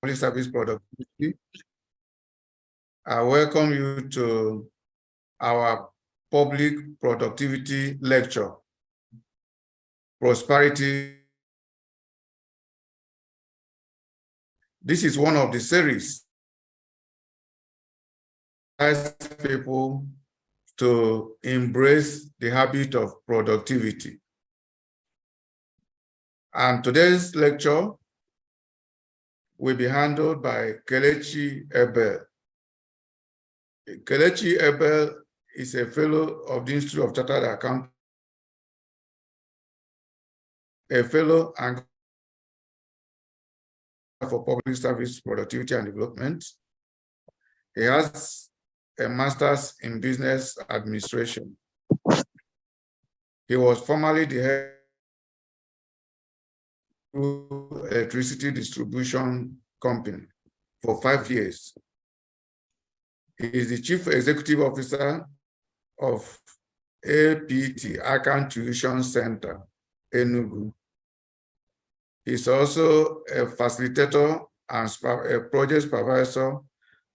Public Service Productivity. I welcome you to our public productivity lecture, Prosperity. This is one of the series that people to embrace the habit of productivity. And today's lecture will be handled by Kelechi Ebel. Kelechi Ebel is a fellow of the Institute of Chartered Accountants, a fellow and for Public Service Productivity and Development. He has a master's in business administration. He was formerly the head of electricity distribution company for 5 years. He is the chief executive officer of APT, Account Tuition Center, Enugu. He's also a facilitator and a project supervisor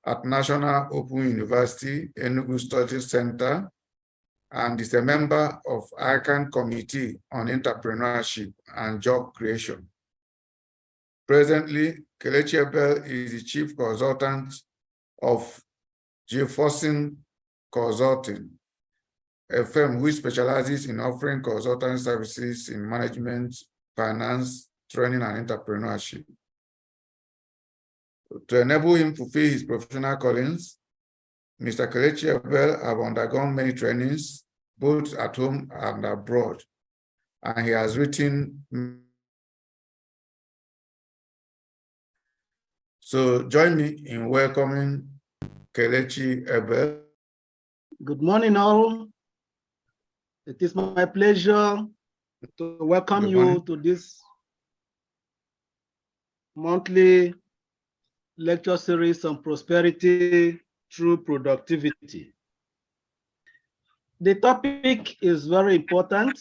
at National Open University, Enugu Studies Center, and is a member of ICANN Committee on Entrepreneurship and Job Creation. Presently, Kelechi Ebel is the chief consultant of Jefferson Consulting, a firm which specializes in offering consultant services in management, finance, training, and entrepreneurship. To enable him to fulfill his professional callings, Mr. Kelechi Ebel have undergone many trainings, both at home and abroad, and he has written. So join me in welcoming Kelechi Ebel. Good morning, all. It is my pleasure to welcome you to this monthly lecture series on prosperity through productivity. The topic is very important.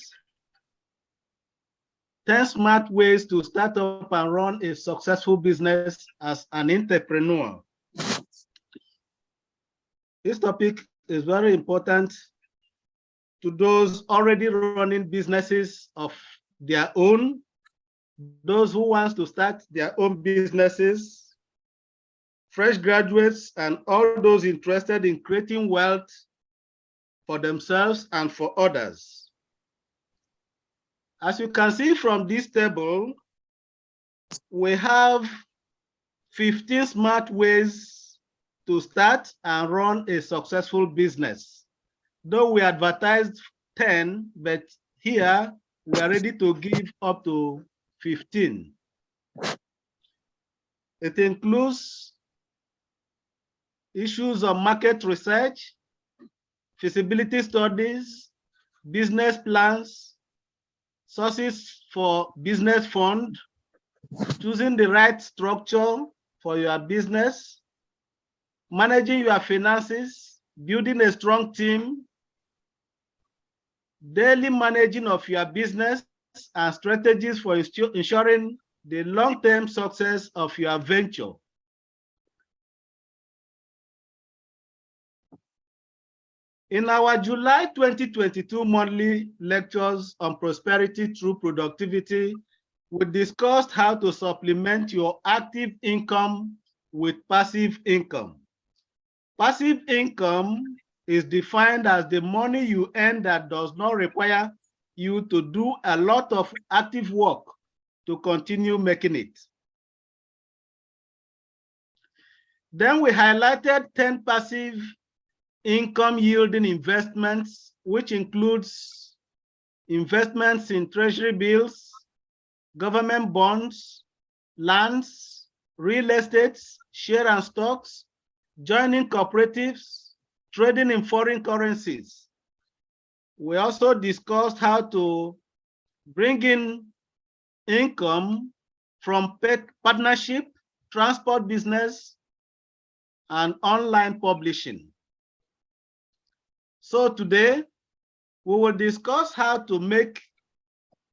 10 smart ways to start up and run a successful business as an entrepreneur. This topic is very important to those already running businesses of their own, those who want to start their own businesses, fresh graduates, and all those interested in creating wealth for themselves and for others. As you can see from this table, we have 15 smart ways to start and run a successful business. Though we advertised 10, but here we are ready to give up to 15. It includes issues of market research, feasibility studies, business plans, sources for business fund, choosing the right structure for your business, managing your finances, building a strong team, daily managing of your business, and strategies for ensuring the long-term success of your venture. In our July 2022 monthly lectures on prosperity through productivity, we discussed how to supplement your active income with passive income. Passive income is defined as the money you earn that does not require you to do a lot of active work to continue making it. Then we highlighted 10 passive income yielding investments, which includes investments in treasury bills, government bonds, lands, real estates, share and stocks, joining cooperatives, trading in foreign currencies. We also discussed how to bring in income from pet partnership, transport business, and online publishing. So today, we will discuss how to make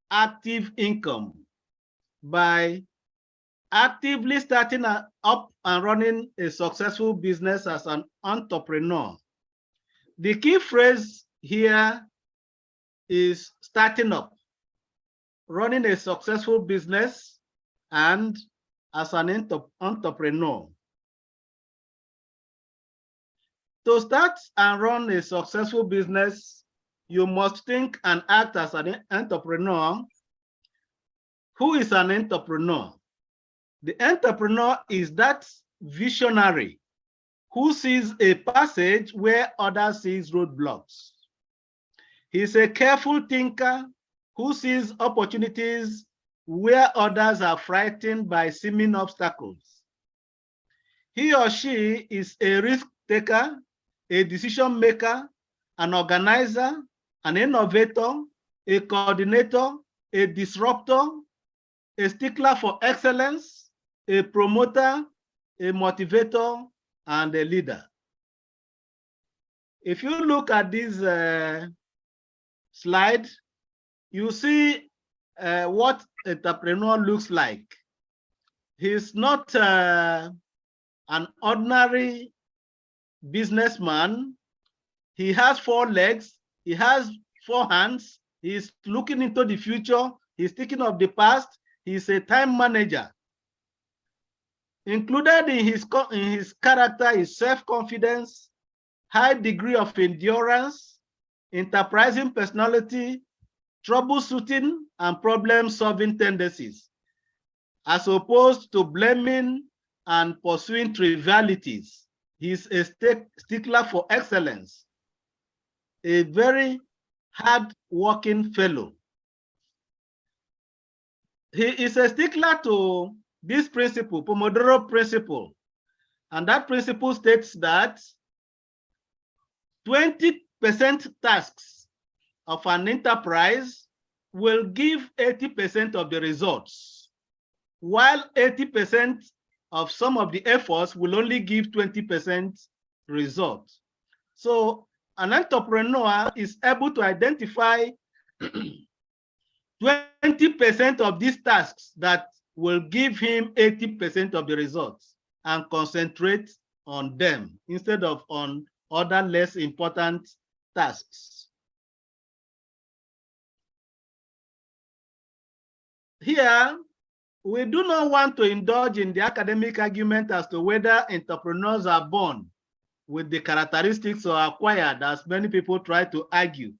active income by actively starting up and running a successful business as an entrepreneur. The key phrase here is starting up, running a successful business, and as an entrepreneur. To start and run a successful business, you must think and act as an entrepreneur. Who is an entrepreneur? The entrepreneur is that visionary who sees a passage where others see roadblocks. He is a careful thinker who sees opportunities where others are frightened by seeming obstacles. He or she is a risk taker, a decision maker, an organizer, an innovator, a coordinator, a disruptor, a stickler for excellence, a promoter, a motivator, and a leader. If you look at this slide, you see what entrepreneur looks like. He's not an ordinary businessman. He has 4 legs, he has 4 hands, he's looking into the future, he's thinking of the past, he's a time manager. Included in his character is self-confidence, high degree of endurance, enterprising personality, troubleshooting, and problem-solving tendencies, as opposed to blaming and pursuing trivialities. He's a stickler for excellence, a very hard-working fellow. He is a stickler to this principle, Pomodoro principle, and that principle states that 20% tasks of an enterprise will give 80% of the results, while 80% of some of the efforts will only give 20% results. So an entrepreneur is able to identify 20% of these tasks that will give him 80% of the results and concentrate on them instead of on other less important tasks. Here, we do not want to indulge in the academic argument as to whether entrepreneurs are born with the characteristics or acquired, as many people try to argue.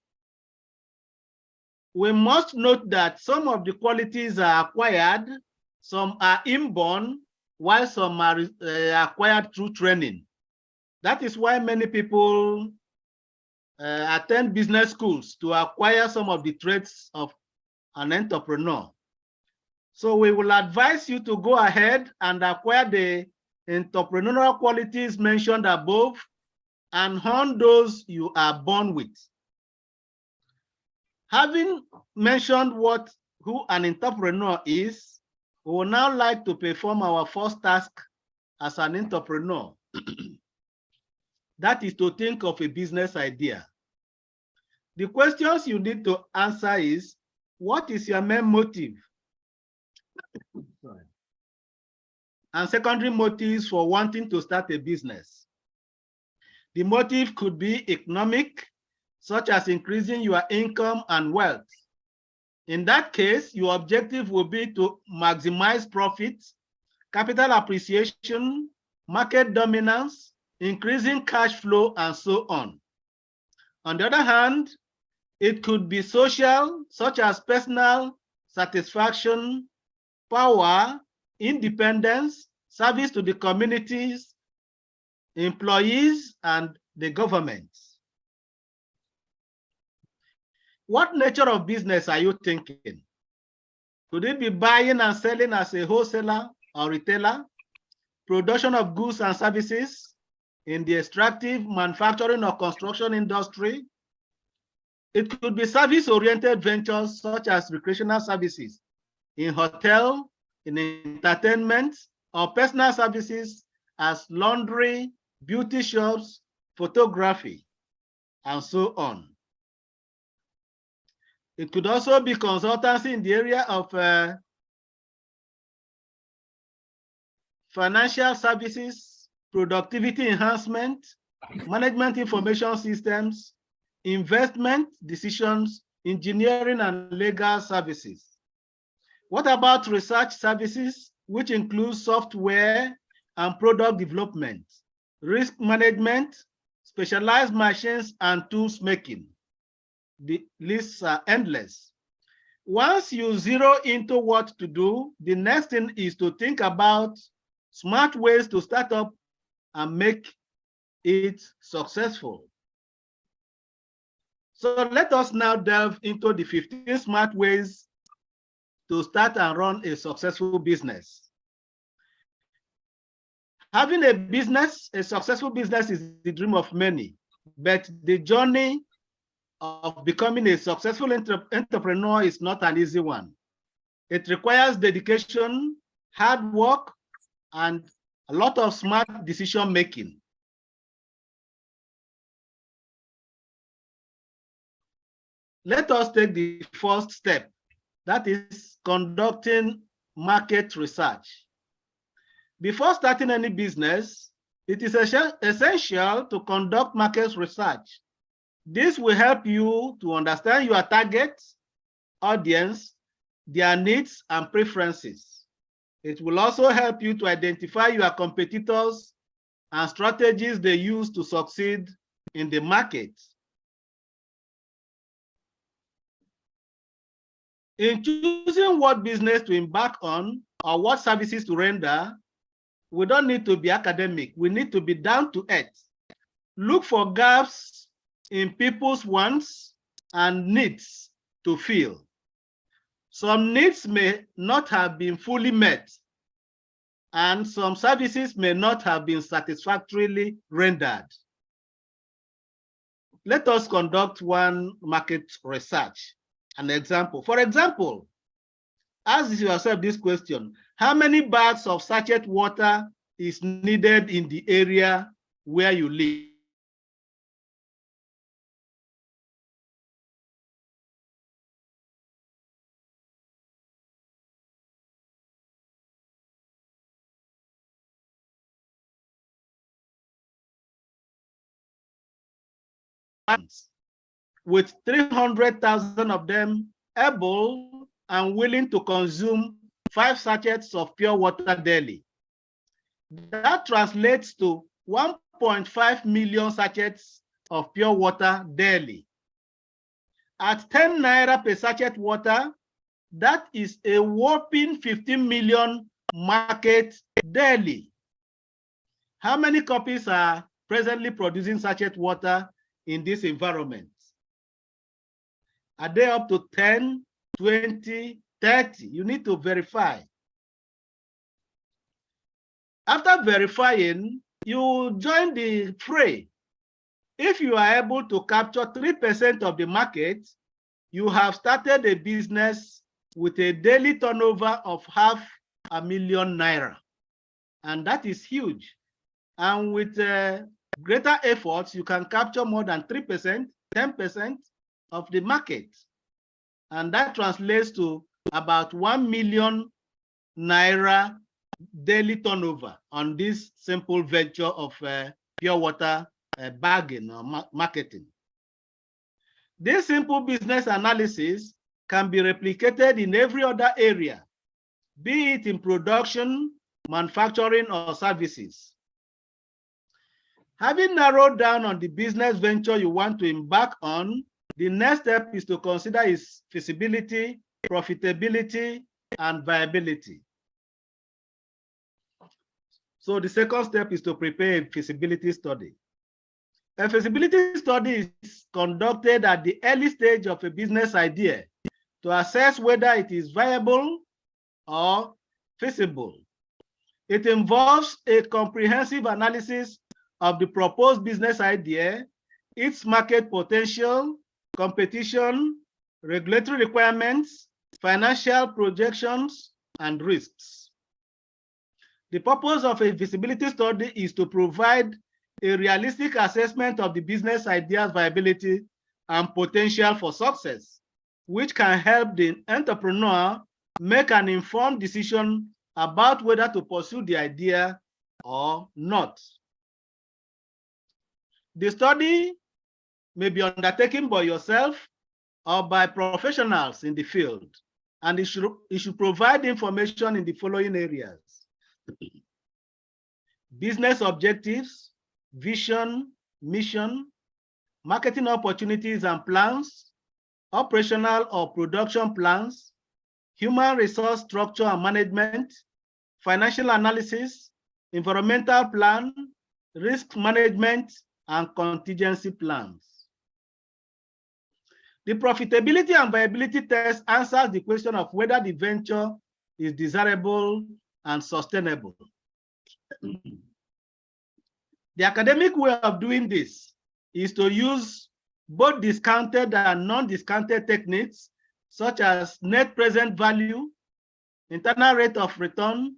We must note that some of the qualities are acquired, some are inborn, while some are acquired through training. That is why many people attend business schools to acquire some of the traits of an entrepreneur. So we will advise you to go ahead and acquire the entrepreneurial qualities mentioned above and hone those you are born with. Having mentioned who an entrepreneur is, we would now like to perform our first task as an entrepreneur. That is to think of a business idea. The questions you need to answer is, what is your main motive? And secondary motives for wanting to start a business. The motive could be economic, such as increasing your income and wealth. In that case, your objective will be to maximize profits, capital appreciation, market dominance, increasing cash flow, and so on. On the other hand, it could be social, such as personal satisfaction, power, independence, service to the communities, employees, and the government. What nature of business are you thinking? Could it be buying and selling as a wholesaler or retailer, production of goods and services in the extractive, manufacturing, or construction industry? It could be service-oriented ventures such as recreational services in hotel, in entertainment, or personal services as laundry, beauty shops, photography, and so on. It could also be consultancy in the area of financial services, productivity enhancement, management information systems, investment decisions, engineering and legal services. What about research services, which includes software and product development, risk management, specialized machines and tools making? The lists are endless. Once you zero into what to do, the next thing is to think about smart ways to start up and make it successful. So let us now delve into the 15 smart ways to start and run a successful business. Having a business, a successful business, is the dream of many, but the journey of becoming a successful entrepreneur is not an easy one. It requires dedication, hard work, and a lot of smart decision making. Let us take the first step, that is conducting market research. Before starting any business, it is essential to conduct market research. This will help you to understand your target audience, their needs and preferences. It will also help you to identify your competitors and strategies they use to succeed in the market. In choosing what business to embark on or what services to render, we don't need to be academic. We need to be down to earth. Look for gaps in people's wants and needs to fill. Some needs may not have been fully met, and some services may not have been satisfactorily rendered. Let us conduct one market research. An example. For example, ask yourself this question: how many bags of sachet water is needed in the area where you live? With 300,000 of them able and willing to consume 5 sachets of pure water daily. That translates to 1.5 million sachets of pure water daily. At 10 naira per sachet water, that is a whopping 15 million market daily. How many companies are presently producing sachet water in this environment? Are they up to 10, 20, 30? You need to verify. After verifying, you join the fray. If you are able to capture 3% of the market, you have started a business with a daily turnover of 500,000 naira. And that is huge. And with greater efforts, you can capture more than 3%, 10% of the market. And that translates to about 1 million naira daily turnover on this simple venture of pure water bagging or marketing. This simple business analysis can be replicated in every other area, be it in production, manufacturing, or services. Having narrowed down on the business venture you want to embark on, the next step is to consider its feasibility, profitability, and viability. So the second step is to prepare a feasibility study. A feasibility study is conducted at the early stage of a business idea to assess whether it is viable or feasible. It involves a comprehensive analysis of the proposed business idea, its market potential, competition, regulatory requirements, financial projections, and risks. The purpose of a feasibility study is to provide a realistic assessment of the business idea's viability and potential for success, which can help the entrepreneur make an informed decision about whether to pursue the idea or not. The study may be undertaken by yourself or by professionals in the field, and it should provide information in the following areas: business objectives, vision, mission, marketing opportunities and plans, operational or production plans, human resource structure and management, financial analysis, environmental plan, risk management, and contingency plans. The profitability and viability test answers the question of whether the venture is desirable and sustainable. The academic way of doing this is to use both discounted and non-discounted techniques, such as net present value, internal rate of return,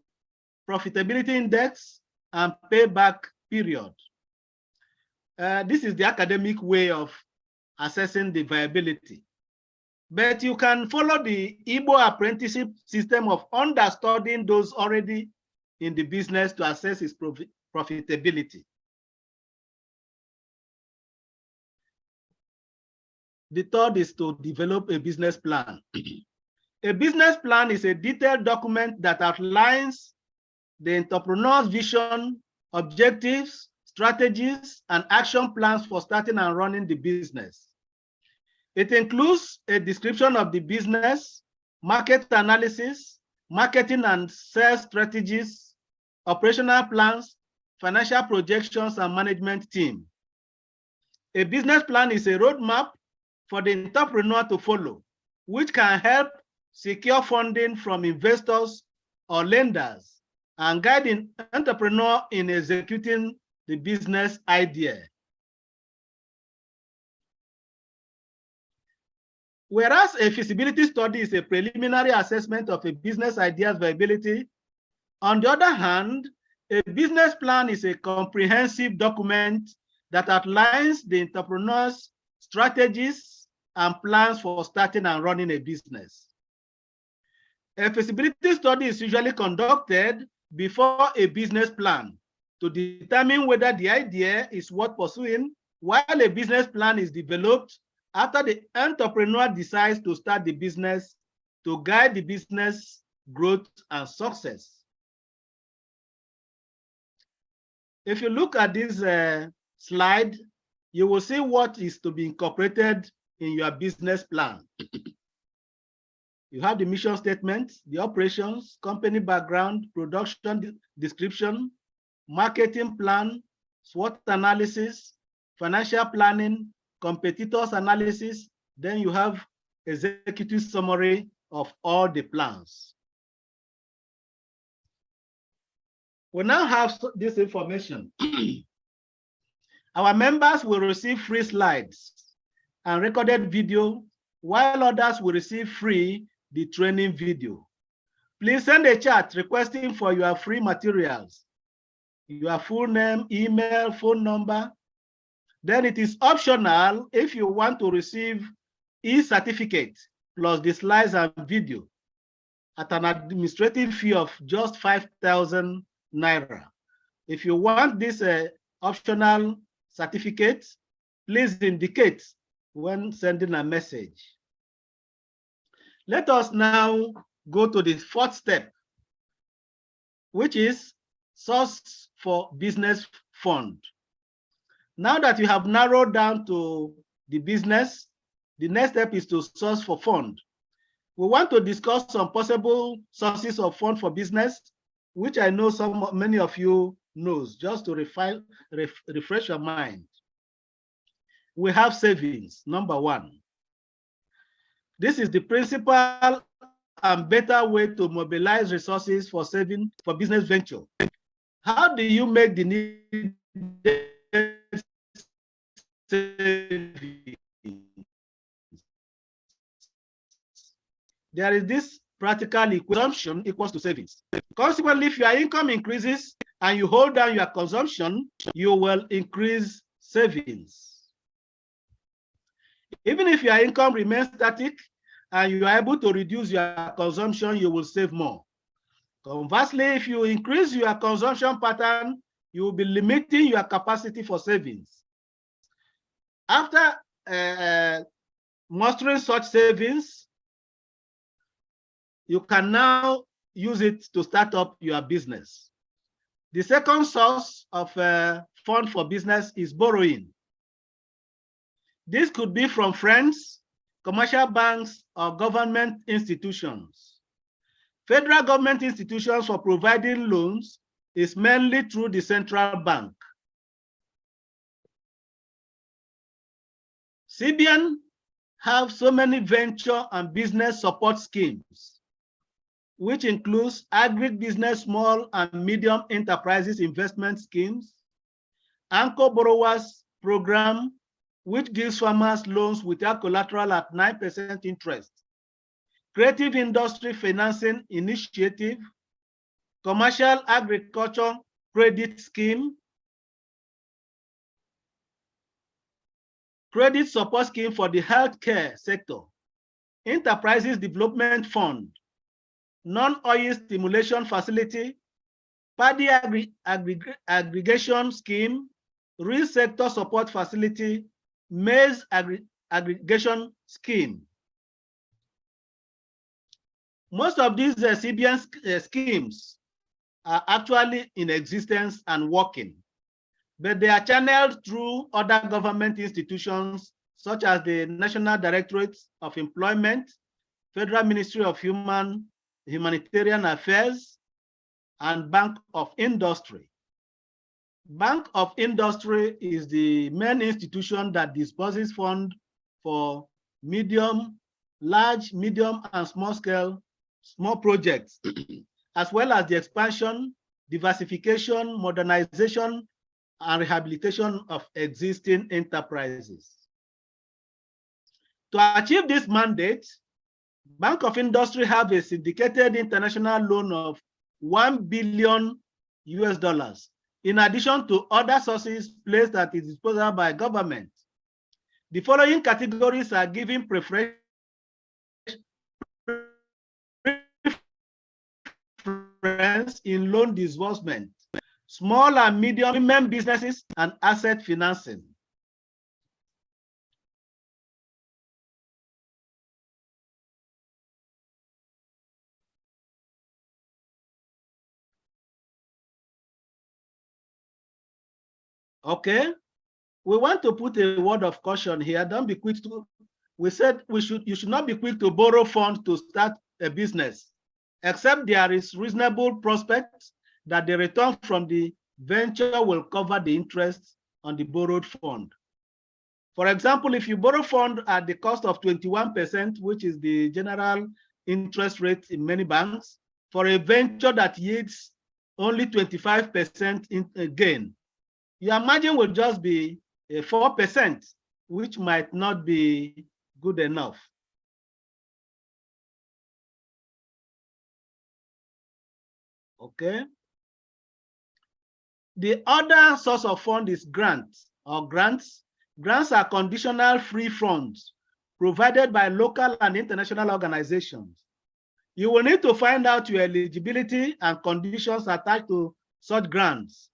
profitability index, and payback period. This is the academic way of assessing the viability. But you can follow the Igbo apprenticeship system of understudying those already in the business to assess its profitability. The third is to develop a business plan. A business plan is a detailed document that outlines the entrepreneur's vision, objectives, strategies, and action plans for starting and running the business. It includes a description of the business, market analysis, marketing and sales strategies, operational plans, financial projections, and management team. A business plan is a roadmap for the entrepreneur to follow, which can help secure funding from investors or lenders and guide the entrepreneur in executing the business idea. Whereas a feasibility study is a preliminary assessment of a business idea's viability, on the other hand, a business plan is a comprehensive document that outlines the entrepreneur's strategies and plans for starting and running a business. A feasibility study is usually conducted before a business plan to determine whether the idea is worth pursuing, while a business plan is developed after the entrepreneur decides to start the business to guide the business growth and success. If you look at this slide, you will see what is to be incorporated in your business plan. You have the mission statement, the operations, company background, production description, marketing plan, SWOT analysis, financial planning, competitors analysis. Then you have executive summary of all the plans. We now have this information. Our members will receive free slides and recorded video, while others will receive free the training video. Please send a chat requesting for your free materials, your full name, email, phone number. Then it is optional if you want to receive e-certificate plus the slides and video at an administrative fee of just 5,000 Naira. If you want this optional certificate, please indicate when sending a message. Let us now go to the fourth step, which is source for business fund. Now that you have narrowed down to the business, the next step is to source for fund. We want to discuss some possible sources of fund for business, which I know many of you knows, just to refresh your mind. We have savings, number one. This is the principal and better way to mobilize resources for saving for business venture. How do you make the needed savings? There is this practical consumption equals to savings. Consequently, if your income increases and you hold down your consumption, you will increase savings. Even if your income remains static and you are able to reduce your consumption, you will save more. Conversely, if you increase your consumption pattern, you will be limiting your capacity for savings. After mastering such savings, you can now use it to start up your business. The second source of fund for business is borrowing. This could be from friends, commercial banks, or government institutions. Federal government institutions for providing loans is mainly through the central bank. CBN have so many venture and business support schemes, which includes agribusiness small and medium enterprises investment schemes, anchor borrowers program, which gives farmers loans without collateral at 9% interest, creative industry financing initiative, commercial agriculture credit scheme, credit support scheme for the healthcare sector, enterprises development fund, non-oil stimulation facility, paddy aggregation scheme, real sector support facility, maize aggregation scheme. Most of these CBN schemes are actually in existence and working, but they are channeled through other government institutions such as the National Directorate of Employment, Federal Ministry of Humanitarian Affairs, and Bank of Industry. Bank of Industry is the main institution that disburses funds for medium, large, medium, and small projects, as well as the expansion, diversification, modernization, and rehabilitation of existing enterprises. To achieve this mandate, Bank of Industry have a syndicated international loan of $1 billion US, in addition to other sources placed at its disposal by government. The following categories are given preference in loan disbursement: small and medium women businesses and asset financing. Okay, we want to put a word of caution here. Don't be quick to, we said you should not be quick to borrow funds to start a business, except there is reasonable prospects that the return from the venture will cover the interest on the borrowed fund. For example, if you borrow fund at the cost of 21%, which is the general interest rate in many banks, for a venture that yields only 25% in gain, your margin will just be 4%, which might not be good enough. Okay. The other source of fund is grants or grants. Grants are conditional free funds provided by local and international organizations. You will need to find out your eligibility and conditions attached to such grants.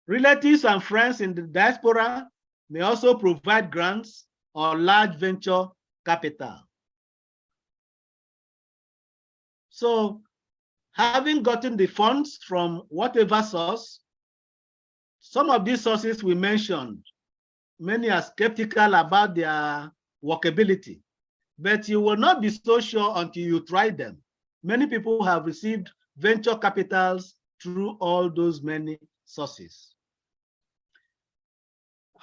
Relatives and friends in the diaspora may also provide grants or large venture capital. So, having gotten the funds from whatever source, some of these sources we mentioned, many are skeptical about their workability, but you will not be so sure until you try them. Many people have received venture capitals through all those many sources.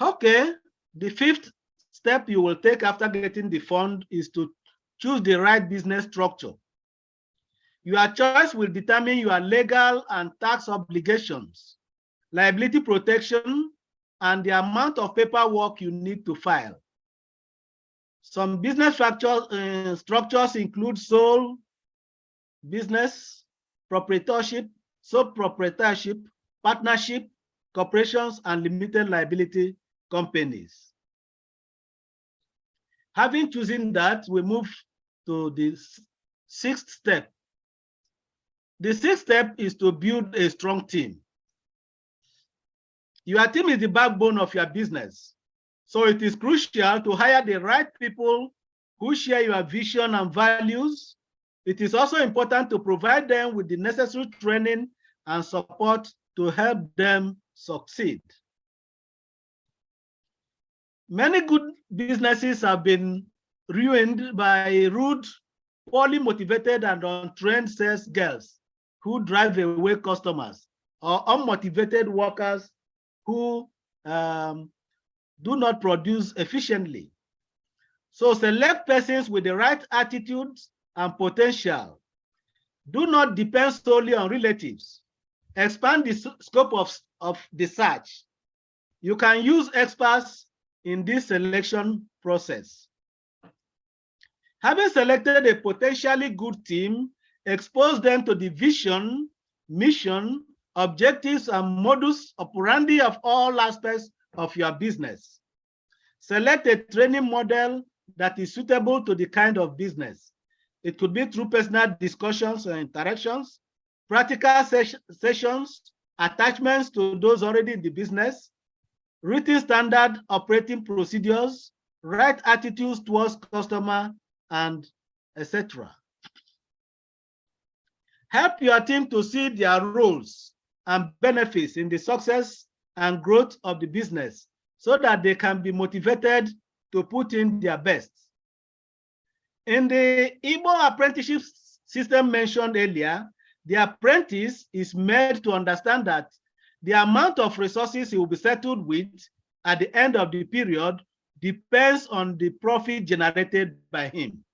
Okay, the fifth step you will take after getting the fund is to choose the right business structure. Your choice will determine your legal and tax obligations, liability protection, and the amount of paperwork you need to file. Some business structures include sole business, proprietorship, sole proprietorship, partnership, corporations, and limited liability companies. Having chosen that, we move to the sixth step. The sixth step is to build a strong team. Your team is the backbone of your business. So it is crucial to hire the right people who share your vision and values. It is also important to provide them with the necessary training and support to help them succeed. Many good businesses have been ruined by rude, poorly motivated, and untrained sales girls who drive away customers, or unmotivated workers who do not produce efficiently. So select persons with the right attitudes and potential. Do not depend solely on relatives. Expand the scope of the search. You can use experts in this selection process. Having selected a potentially good team, expose them to the vision, mission, objectives, and modus operandi of all aspects of your business. Select a training model that is suitable to the kind of business. It could be through personal discussions and interactions, practical sessions, attachments to those already in the business, written standard operating procedures, right attitudes towards customer, and etc. Help your team to see their roles and benefits in the success and growth of the business so that they can be motivated to put in their best. In the Igbo apprenticeship system mentioned earlier, the apprentice is made to understand that the amount of resources he will be settled with at the end of the period depends on the profit generated by him.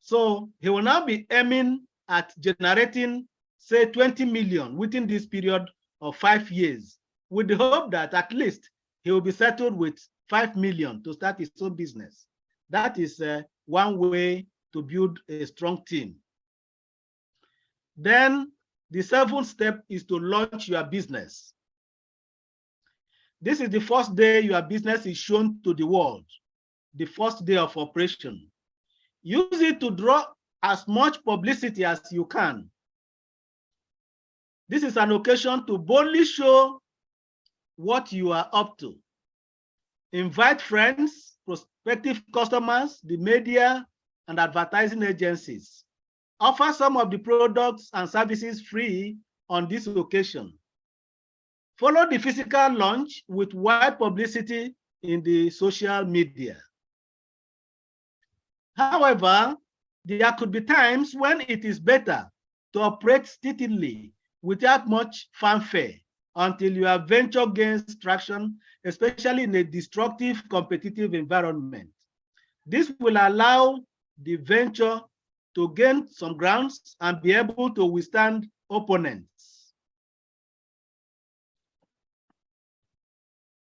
So he will now be aiming at generating, say, 20 million within this period of 5 years, with the hope that at least he will be settled with 5 million to start his own business. That is one way to build a strong team. Then the seventh step is to launch your business. This is the first day your business is shown to the world, the first day of operation. Use it to draw as much publicity as you can. This is an occasion to boldly show what you are up to. Invite friends, prospective customers, the media, and advertising agencies. Offer some of the products and services free on this occasion. Follow the physical launch with wide publicity in the social media. However, there could be times when it is better to operate steadily without much fanfare until your venture gains traction, especially in a destructive competitive environment. This will allow the venture to gain some grounds and be able to withstand opponents.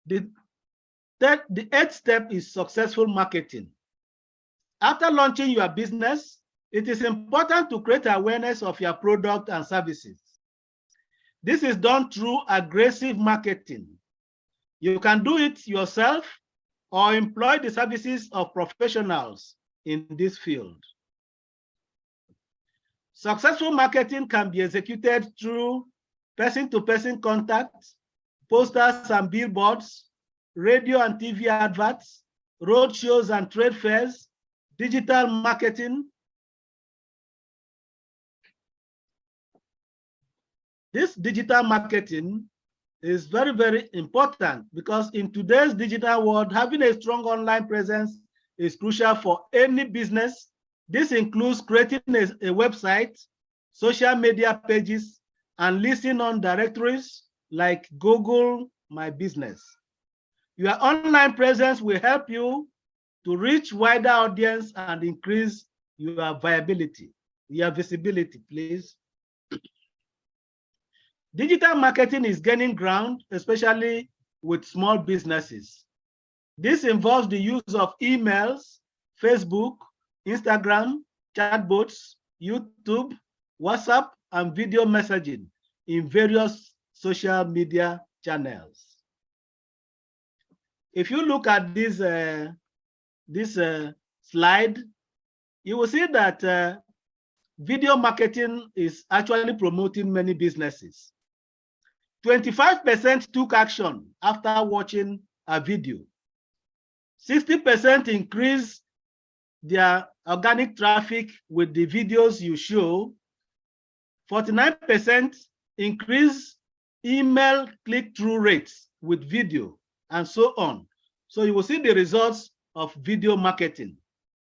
The eighth step is successful marketing. After launching your business, it is important to create awareness of your product and services. This is done through aggressive marketing. You can do it yourself or employ the services of professionals in this field. Successful marketing can be executed through person-to-person contacts, posters and billboards, radio and TV adverts, road shows and trade fairs, digital marketing. This digital marketing is very, very important because in today's digital world, having a strong online presence is crucial for any business. This includes creating a website, social media pages, and listing on directories like Google My Business. Your online presence will help you to reach wider audience and increase your viability, your visibility, please. Digital marketing is gaining ground, especially with small businesses. This involves the use of emails, Facebook, Instagram, chatbots, YouTube, WhatsApp, and video messaging in various social media channels. If you look at this slide, you will see that video marketing is actually promoting many businesses. 25% took action after watching a video. 60% increase their organic traffic with the videos you show. 49% increase email click-through rates with video, and so on. So you will see the results of video marketing,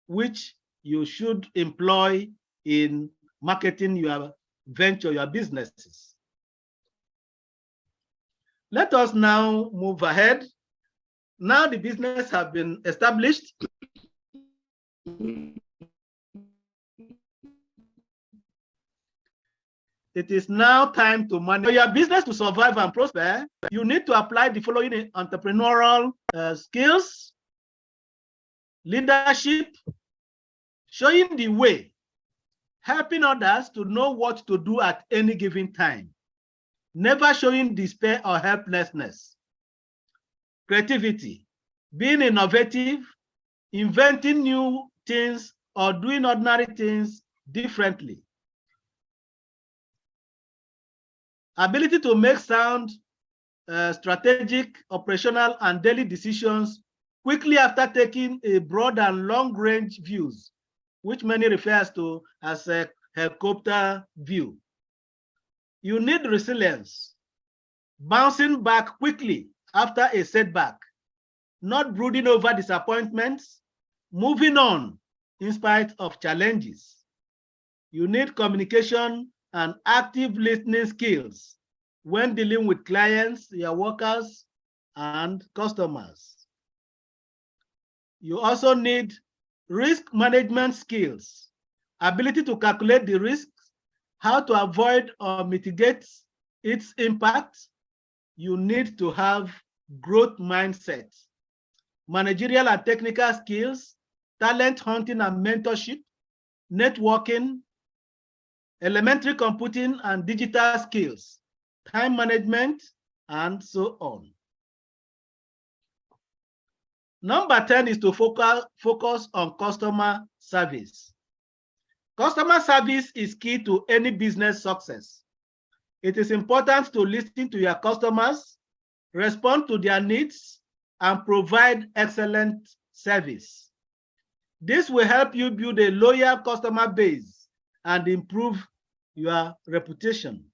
which you should employ in marketing your venture, your businesses. Let us now move ahead. Now the business has been established. It is now time to manage. For your business to survive and prosper, you need to apply the following entrepreneurial skills: leadership, showing the way, helping others to know what to do at any given time, never showing despair or helplessness; creativity, being innovative, inventing new things or doing ordinary things differently; ability to make sound, strategic, operational, and daily decisions quickly after taking a broad and long-range views, which many refers to as a helicopter view. You need resilience, bouncing back quickly after a setback, not brooding over disappointments, moving on in spite of challenges. You need communication and active listening skills when dealing with clients, your workers, and customers. You also need risk management skills, ability to calculate the risks, how to avoid or mitigate its impact. You need to have growth mindset, managerial and technical skills, talent hunting and mentorship, networking, elementary computing and digital skills, time management, and so on. Number 10 is to focus on customer service. Customer service is key to any business success. It is important to listen to your customers, respond to their needs, and provide excellent service. This will help you build a loyal customer base and improve your reputation.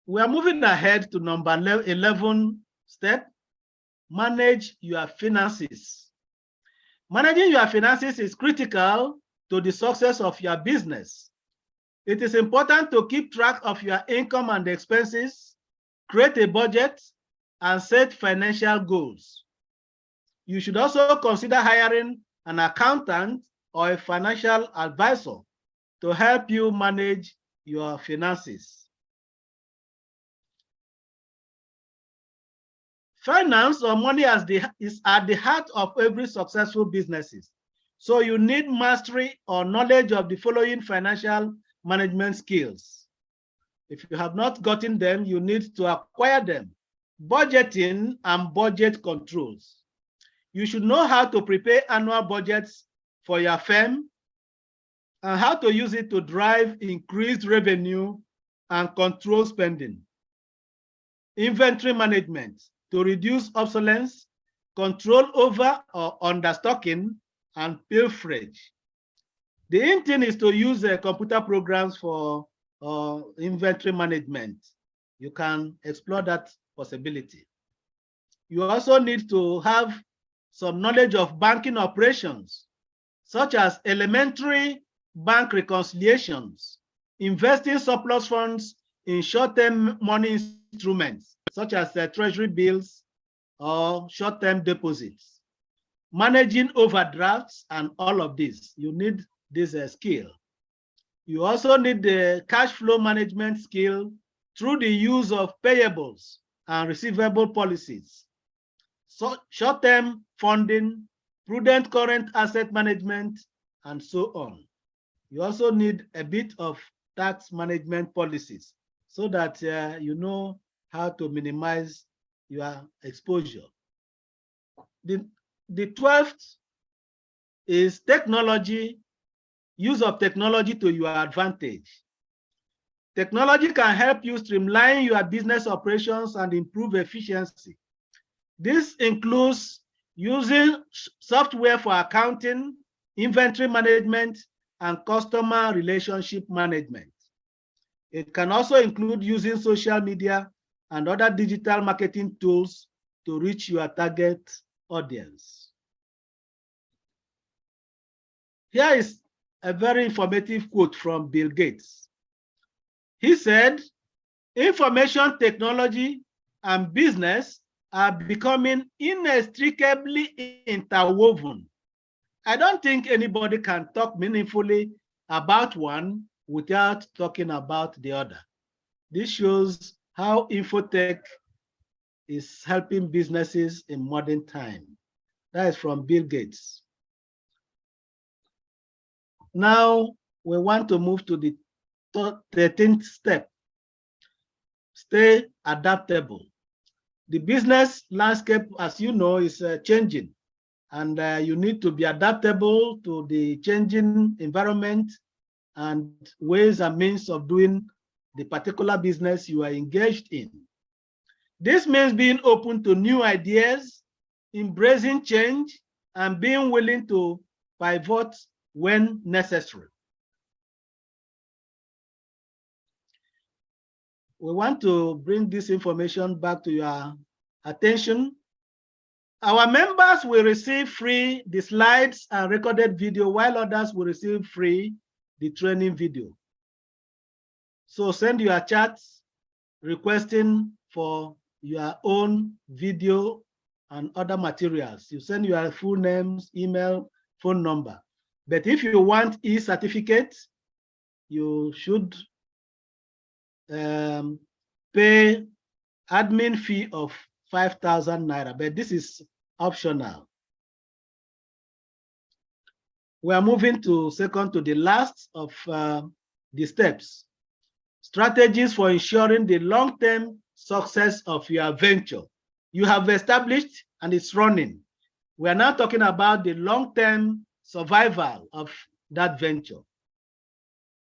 We are moving ahead to number 11 step: manage your finances. Managing your finances is critical to the success of your business. It is important to keep track of your income and expenses, create a budget, and set financial goals. You should also consider hiring an accountant or a financial advisor to help you manage your finances. Finance or money is at the heart of every successful business. So you need mastery or knowledge of the following financial management skills. If you have not gotten them, you need to acquire them: budgeting and budget controls. You should know how to prepare annual budgets for your firm and how to use it to drive increased revenue and control spending. Inventory management to reduce obsolescence, control over or understocking, and pilferage. The main thing is to use computer programs for inventory management. You can explore that possibility. You also need to have some knowledge of banking operations, such as elementary bank reconciliations, investing surplus funds in short-term money instruments, such as treasury bills or short-term deposits, managing overdrafts, and all of this. You need this skill. You also need the cash flow management skill through the use of payables and receivable policies, so short-term funding, prudent current asset management, and so on. You also need a bit of tax management policies so that you know how to minimize your exposure. The 12th is technology use of technology to your advantage. Technology can help you streamline your business operations and improve efficiency. This includes using software for accounting, inventory management, and customer relationship management. It can also include using social media and other digital marketing tools to reach your target audience. Here is a very informative quote from Bill Gates. He said, "Information technology and business are becoming inextricably interwoven. I don't think anybody can talk meaningfully about one without talking about the other." This shows how infotech is helping businesses in modern time. That is from Bill Gates. Now we want to move to the 13th step. Stay adaptable. The business landscape, as you know, is changing, and you need to be adaptable to the changing environment and ways and means of doing the particular business you are engaged in. This means being open to new ideas, embracing change, and being willing to pivot when necessary. We want to bring this information back to your attention. Our members will receive free the slides and recorded video, while others will receive free the training video. So send your chats requesting for your own video and other materials. You send your full names, email, phone number. But if you want e-certificate, you should pay admin fee of 5,000 naira, but this is optional. We are moving to the last of the steps. Strategies for ensuring the long-term success of your venture. You have established and it's running. We are now talking about the long-term survival of that venture.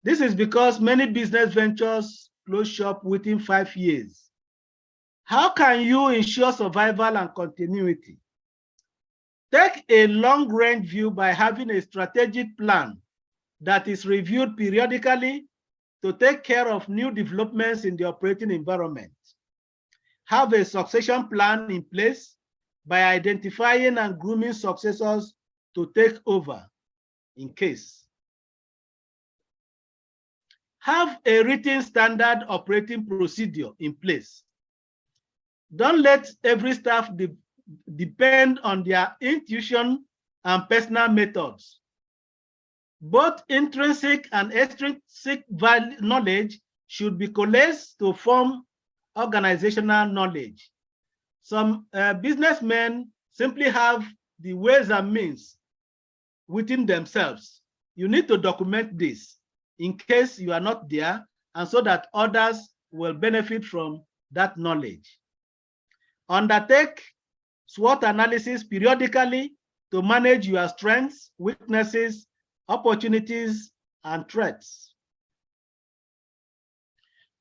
This is because many business ventures close shop within 5 years. How can you ensure survival and continuity? Take a long-range view by having a strategic plan that is reviewed periodically to take care of new developments in the operating environment. Have a succession plan in place by identifying and grooming successors to take over in case. Have a written standard operating procedure in place. Don't let every staff depend on their intuition and personal methods. Both intrinsic and extrinsic knowledge should be coalesced to form organizational knowledge. Some businessmen simply have the ways and means within themselves. You need to document this in case you are not there, and so that others will benefit from that knowledge. Undertake SWOT analysis periodically to manage your strengths, weaknesses, opportunities, and threats.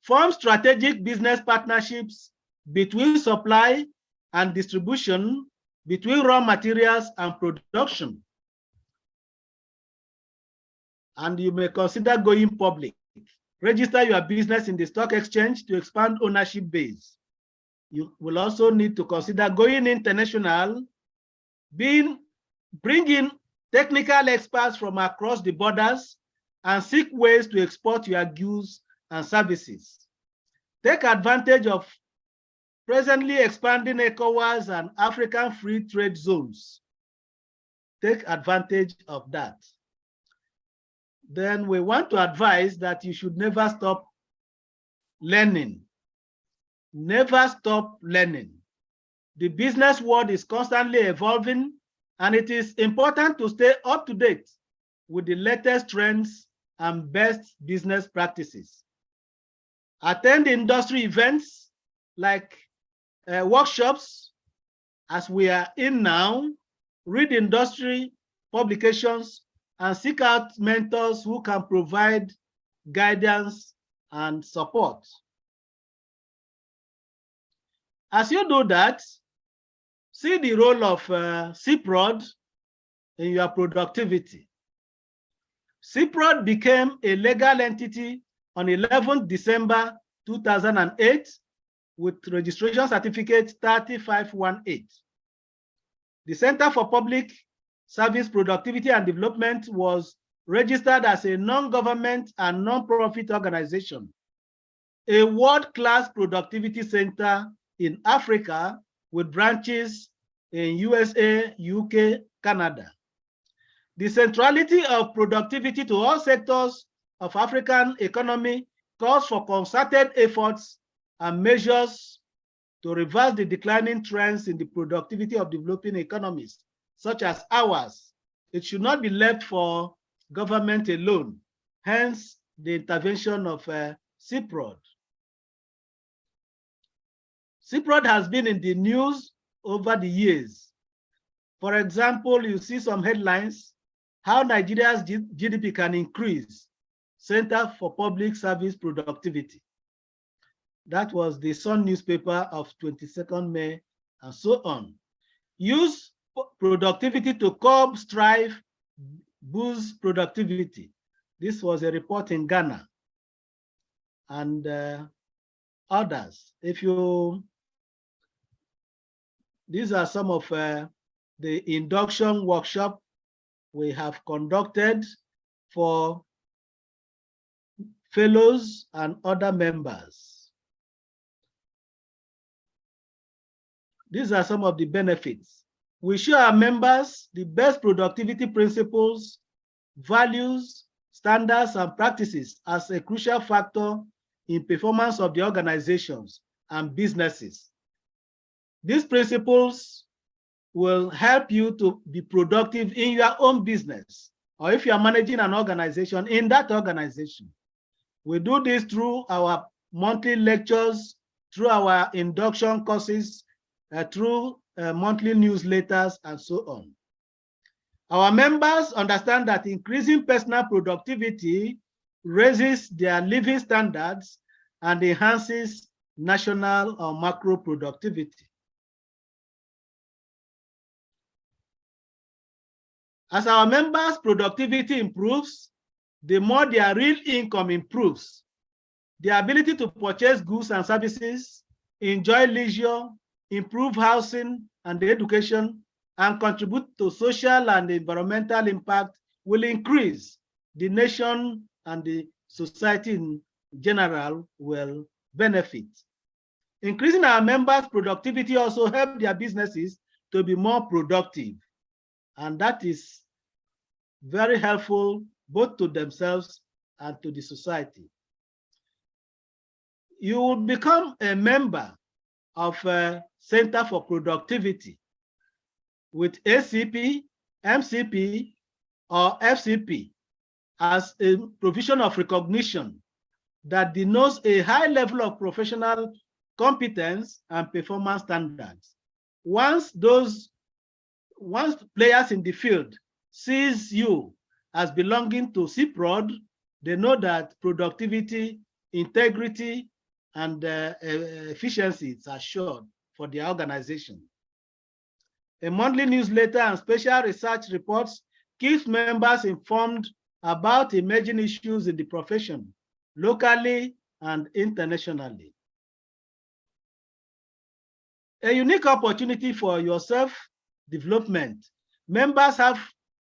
Form strategic business partnerships between supply and distribution, between raw materials and production. And you may consider going public. Register your business in the stock exchange to expand ownership base. You will also need to consider going international, bringing technical experts from across the borders, and seek ways to export your goods and services. Take advantage of presently expanding ECOWAS and African free trade zones. Take advantage of that. Then we want to advise that you should never stop learning. Never stop learning. The business world is constantly evolving, and it is important to stay up to date with the latest trends and best business practices. Attend industry events like workshops, as we are in now. Read industry publications and seek out mentors who can provide guidance and support. As you do that, see the role of CeProd in your productivity. CeProd became a legal entity on 11 December 2008 with registration certificate 3518. The Center for Public Service Productivity and Development was registered as a non-government and non-profit organization, a world-class productivity center in Africa with branches in USA, UK, Canada. The centrality of productivity to all sectors of African economy calls for concerted efforts and measures to reverse the declining trends in the productivity of developing economies, such as ours. It should not be left for government alone, hence the intervention of CeProd. CeProd has been in the news over the years. For example, you see some headlines, how Nigeria's GDP can increase, Center for Public Service Productivity. That was the Sun newspaper of 22nd May, and so on. Use productivity to curb strife, boost productivity. This was a report in Ghana and others. These are some of the induction workshop we have conducted for fellows and other members. These are some of the benefits. We show our members the best productivity principles, values, standards, and practices as a crucial factor in performance of the organizations and businesses. These principles will help you to be productive in your own business, or if you are managing an organization, in that organization. We do this through our monthly lectures, through our induction courses, through monthly newsletters, and so on. Our members understand that increasing personal productivity raises their living standards and enhances national or macro productivity. As our members' productivity improves, the more their real income improves. The ability to purchase goods and services, enjoy leisure, improve housing and education, and contribute to social and environmental impact will increase. The nation and the society in general will benefit. Increasing our members' productivity also helps their businesses to be more productive. And that is very helpful both to themselves and to the society. You will become a member of a Center for Productivity with ACP, MCP, or FCP as a provision of recognition that denotes a high level of professional competence and performance standards. Once players in the field sees you as belonging to CeProd, they know that productivity, integrity, and efficiency is assured for the organization. A monthly newsletter and special research reports keeps members informed about emerging issues in the profession, locally and internationally. A unique opportunity for your self-development. Members have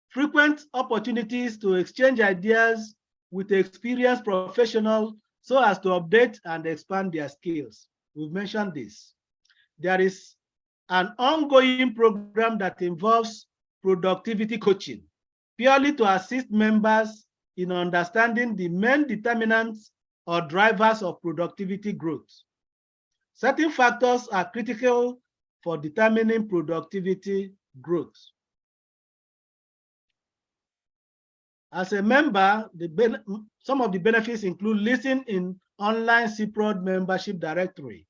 frequent opportunities to exchange ideas with experienced professionals so as to update and expand their skills. We've mentioned this. There is an ongoing program that involves productivity coaching, purely to assist members in understanding the main determinants or drivers of productivity growth. Certain factors are critical for determining productivity growth. As a member, some of the benefits include listing in online CeProd membership directory,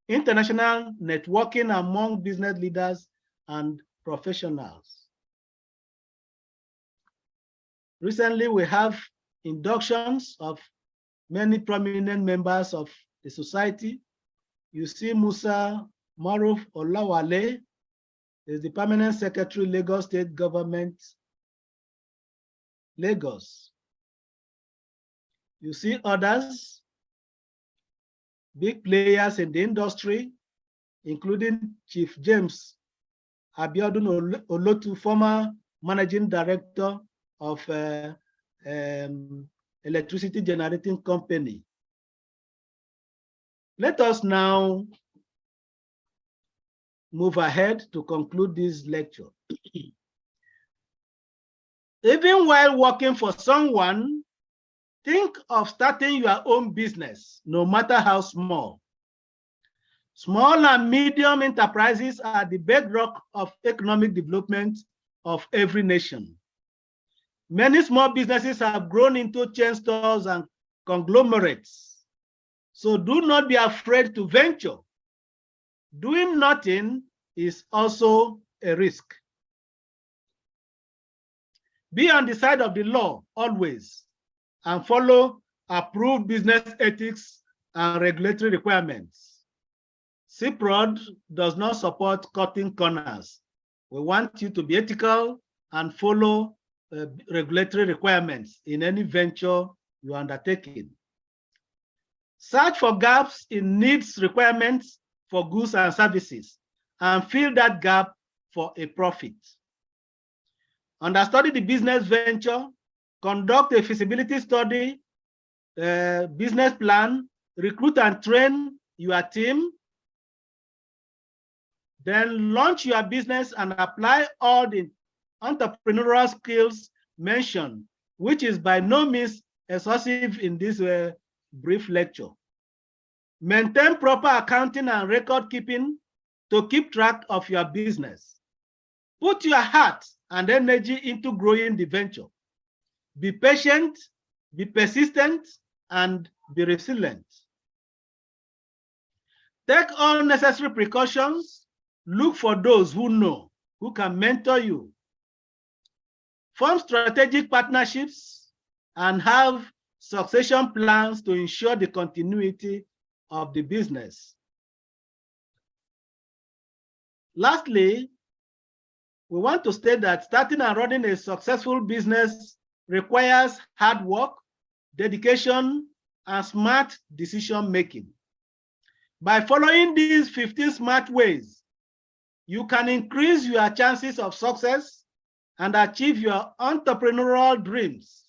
international networking among business leaders and professionals. Recently, we have inductions of many prominent members of the society. You see Musa Maruf Olawale is the Permanent Secretary, Lagos State Government, Lagos. You see others, big players in the industry, including Chief James Abiodun Olotu, former Managing Director of Electricity Generating Company. Let us now move ahead to conclude this lecture. Even while working for someone, think of starting your own business, no matter how small. Small and medium enterprises are the bedrock of economic development of every nation. Many small businesses have grown into chain stores and conglomerates. So do not be afraid to venture. Doing nothing is also a risk. Be on the side of the law always and follow approved business ethics and regulatory requirements. CeProd does not support cutting corners. We want you to be ethical and follow regulatory requirements in any venture you are undertaking. Search for gaps in needs requirements for goods and services and fill that gap for a profit. Understudy the business venture, conduct a feasibility study, business plan, recruit and train your team, then launch your business and apply all the entrepreneurial skills mentioned, which is by no means exhaustive in this brief lecture. Maintain proper accounting and record keeping to keep track of your business. Put your heart and energy into growing the venture. Be patient, be persistent, and be resilient. Take all necessary precautions. Look for those who know, who can mentor you. Form strategic partnerships and have succession plans to ensure the continuity of the business. Lastly, we want to state that starting and running a successful business requires hard work, dedication, and smart decision making. By following these 15 smart ways, you can increase your chances of success and achieve your entrepreneurial dreams.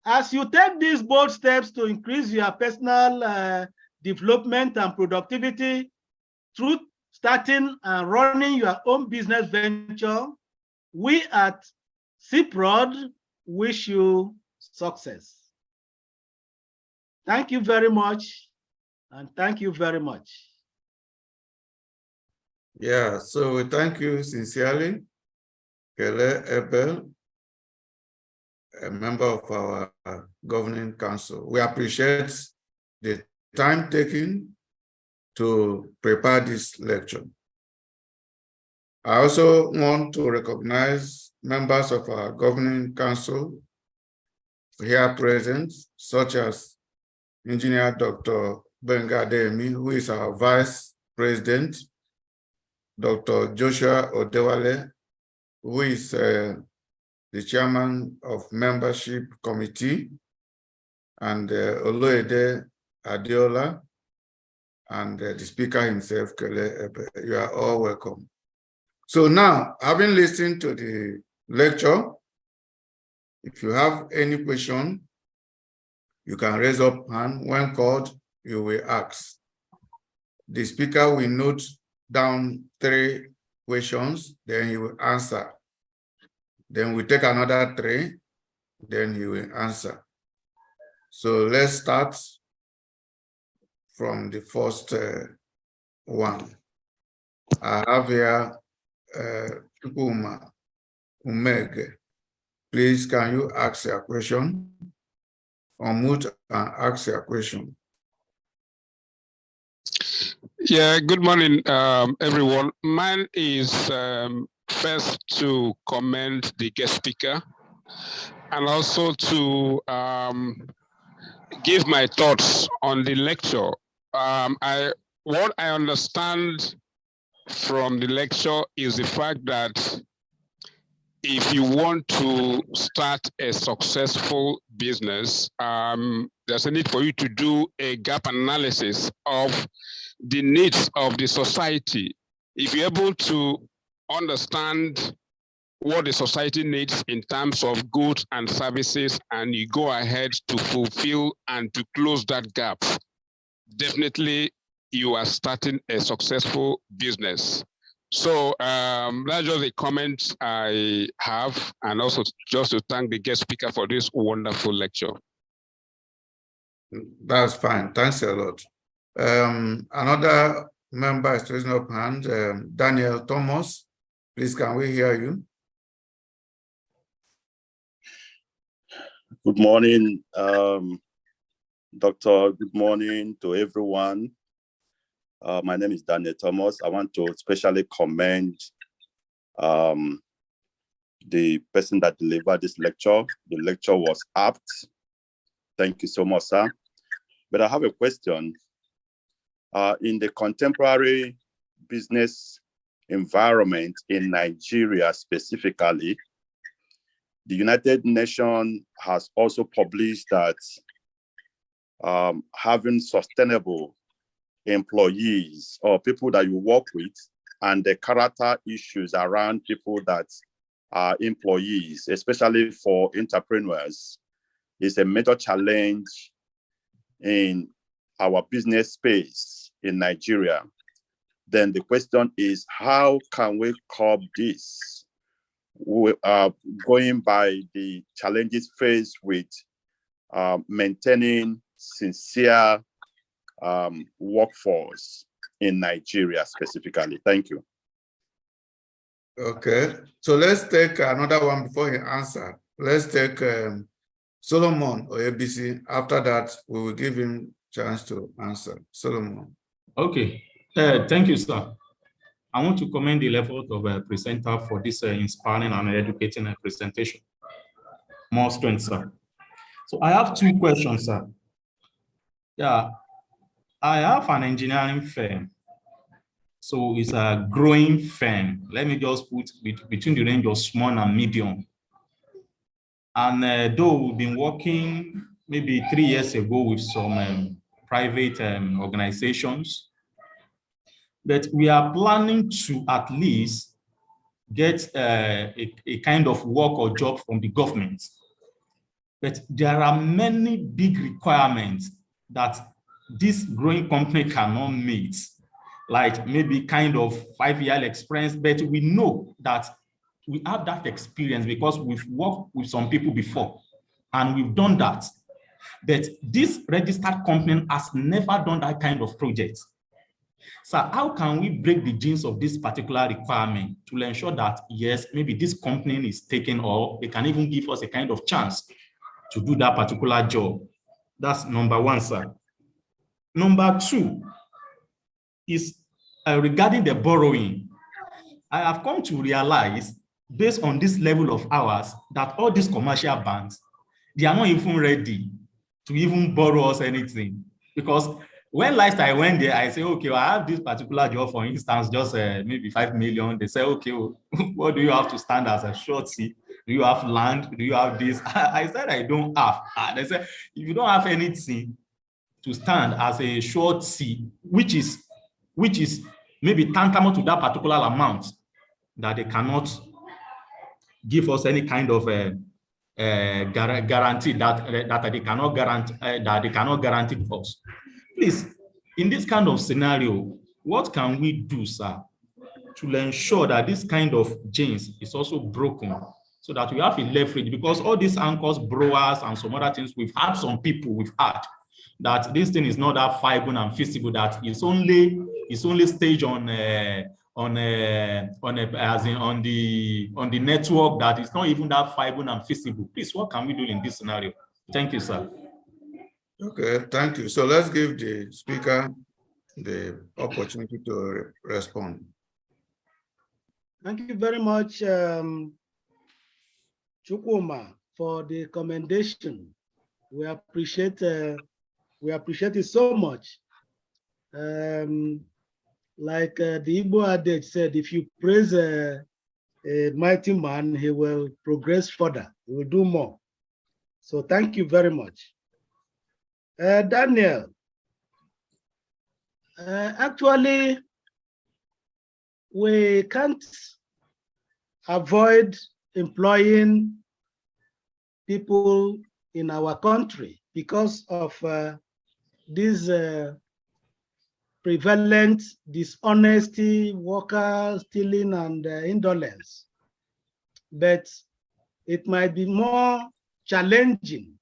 As you take these bold steps to increase your personal development and productivity through starting and running your own business venture, we at CeProd wish you success. Thank you very much, and thank you very much. Yeah, so we thank you sincerely, Kele Ebel, a member of our governing council. We appreciate the time taken to prepare this lecture. I also want to recognize members of our governing council here present, such as Engineer Dr. Benga Adeyemi, who is our Vice President, Dr. Joshua Odewale, who is the Chairman of Membership Committee, and Oloede Adeola, and the Speaker himself, Kele Ebe. You are all welcome. So now, having listened to the lecture, if you have any question, you can raise up hand. When called, you will ask. The speaker will note down 3 questions, then he will answer. Then we take another 3, then he will answer. So let's start from the first one. I have here Chukwuma Umege. Please, can you ask your question? Unmute and ask your question. Yeah, good morning, everyone. Mine is first to commend the guest speaker and also to give my thoughts on the lecture. What I understand from the lecture is the fact that if you want to start a successful business, there's a need for you to do a gap analysis of the needs of the society. If you're able to understand what the society needs in terms of goods and services, and you go ahead to fulfill and to close that gap, definitely you are starting a successful business. So that's just a comment I have, and also just to thank the guest speaker for this wonderful lecture. That's fine. Thanks a lot. Another member is raising up hand, Daniel Thomas. Please, can we hear you? Good morning, Doctor. Good morning to everyone. My name is Daniel Thomas. I want to especially commend the person that delivered this lecture. The lecture was apt. Thank you so much, sir. But I have a question. In the contemporary business environment in Nigeria specifically, the United Nations has also published that having sustainable employees or people that you work with, and the character issues around people that are employees, especially for entrepreneurs, is a major challenge in our business space in Nigeria. Then the question is, how can we curb this? We are going by the challenges faced with maintaining sincere workforce in Nigeria specifically. Thank you. Okay, so let's take another one before you answer. Let's take Solomon or ABC. After that, we will give him a chance to answer. Solomon. Okay, thank you, sir. I want to commend the effort of a presenter for this inspiring and educating presentation. More strength, sir. So I have two questions, sir. Yeah, I have an engineering firm. So it's a growing firm. Let me just put between the range of small and medium. And though we've been working maybe 3 years ago with some private organizations, but we are planning to at least get a kind of work or job from the government. But there are many big requirements that this growing company cannot meet, like maybe kind of 5-year experience, but we know that we have that experience because we've worked with some people before and we've done that. But this registered company has never done that kind of project. So how can we break the genes of this particular requirement to ensure that, yes, maybe this company is taken, or they can even give us a kind of chance to do that particular job? That's number one, sir. Number two is regarding the borrowing. I have come to realize, based on this level of hours, that all these commercial banks, they are not even ready to even borrow us anything. Because when last I went there, I say, okay, well, I have this particular job, for instance, just maybe 5 million. They say, okay, well, what do you have to stand as a shorty? Do you have land? Do you have this? I said, I don't have. They said, if you don't have anything to stand as a shorty, which is maybe tantamount to that particular amount, that they cannot give us any kind of guarantee that they cannot guarantee to us. Please, in this kind of scenario, what can we do, sir, to ensure that this kind of genes is also broken, so that we have a leverage? Because all these anchors, brewers, and some other things, we've had some people we've had that this thing is not that viable and feasible, that it's only staged on the network, that is not even that viable and feasible. Please, what can we do in this scenario? Thank you, sir. Okay, thank you. So let's give the speaker the opportunity to respond. Thank you very much, Chukwuma. for the commendation. We appreciate it so much. Like the Igbo adage said, if you praise a mighty man, he will progress further. He will do more. So thank you very much. Daniel, actually, we can't avoid employing people in our country because of this prevalent dishonesty, worker stealing, and indolence. But it might be more challenging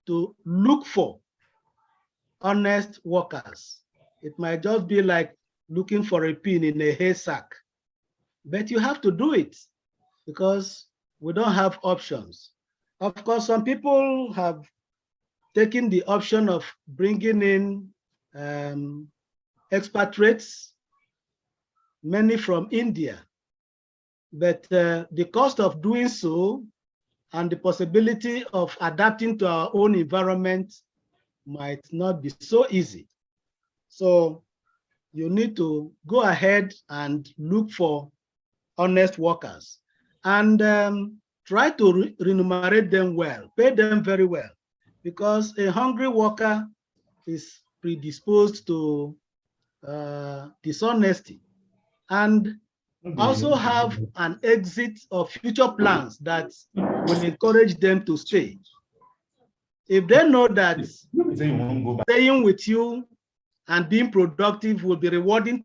to look for honest workers. It might just be like looking for a pin in a haystack. But you have to do it because we don't have options. Of course, some people have taken the option of bringing in expatriates, many from India. But the cost of doing so and the possibility of adapting to our own environment might not be so easy. So you need to go ahead and look for honest workers and try to remunerate them well, pay them very well, because a hungry worker is predisposed to dishonesty, and also have an exit or future plans that will encourage them to stay. If they know that staying with you and being productive will be rewarding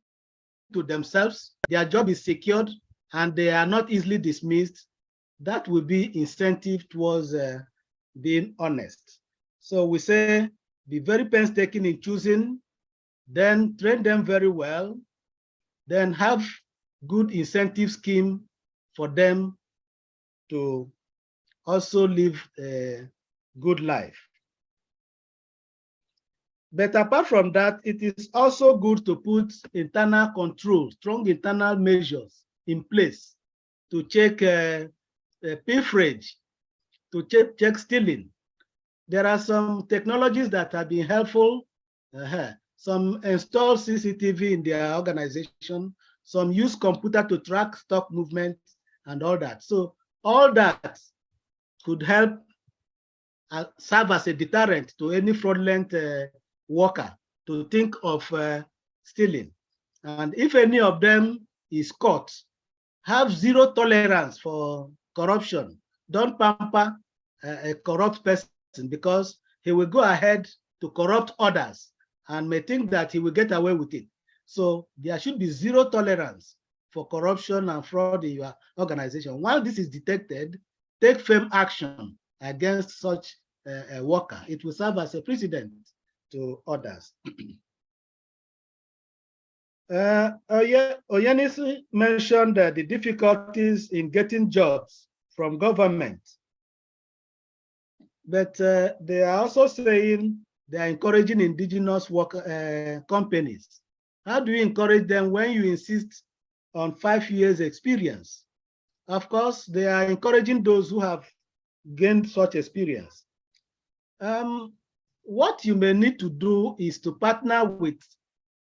to themselves, their job is secured, and they are not easily dismissed, that will be incentive towards being honest. So we say, be very painstaking in choosing, then train them very well, then have good incentive scheme for them to also live a good life. But apart from that, it is also good to put internal control, strong internal measures in place to check pilferage, to check stealing. There are some technologies that have been helpful. Some install CCTV in their organization. Some use computer to track stock movement and all that. So all that could help serve as a deterrent to any fraudulent worker to think of stealing. And if any of them is caught, have zero tolerance for corruption. Don't pamper a corrupt person, because he will go ahead to corrupt others and may think that he will get away with it. So there should be zero tolerance for corruption and fraud in your organization. While this is detected, take firm action against such a worker. It will serve as a precedent to others. Oyenisi mentioned the difficulties in getting jobs from government. But they are also saying they are encouraging indigenous companies. How do you encourage them when you insist on 5 years experience? Of course, they are encouraging those who have gained such experience. What you may need to do is to partner with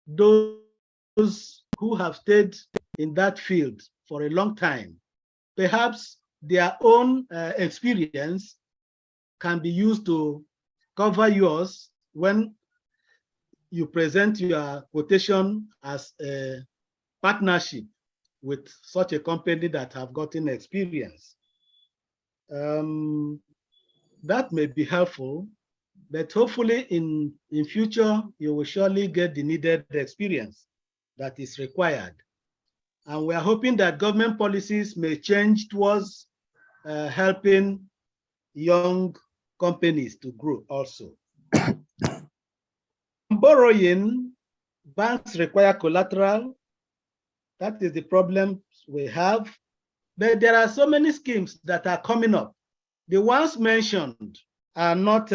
those who have stayed in that field for a long time. Perhaps their own experience can be used to cover yours when you present your quotation as a partnership with such a company that have gotten experience. That may be helpful, but hopefully in future, you will surely get the needed experience that is required. And we are hoping that government policies may change towards helping young companies to grow also. Borrowing, banks require collateral. That is the problem we have. But there are so many schemes that are coming up. The ones mentioned are not,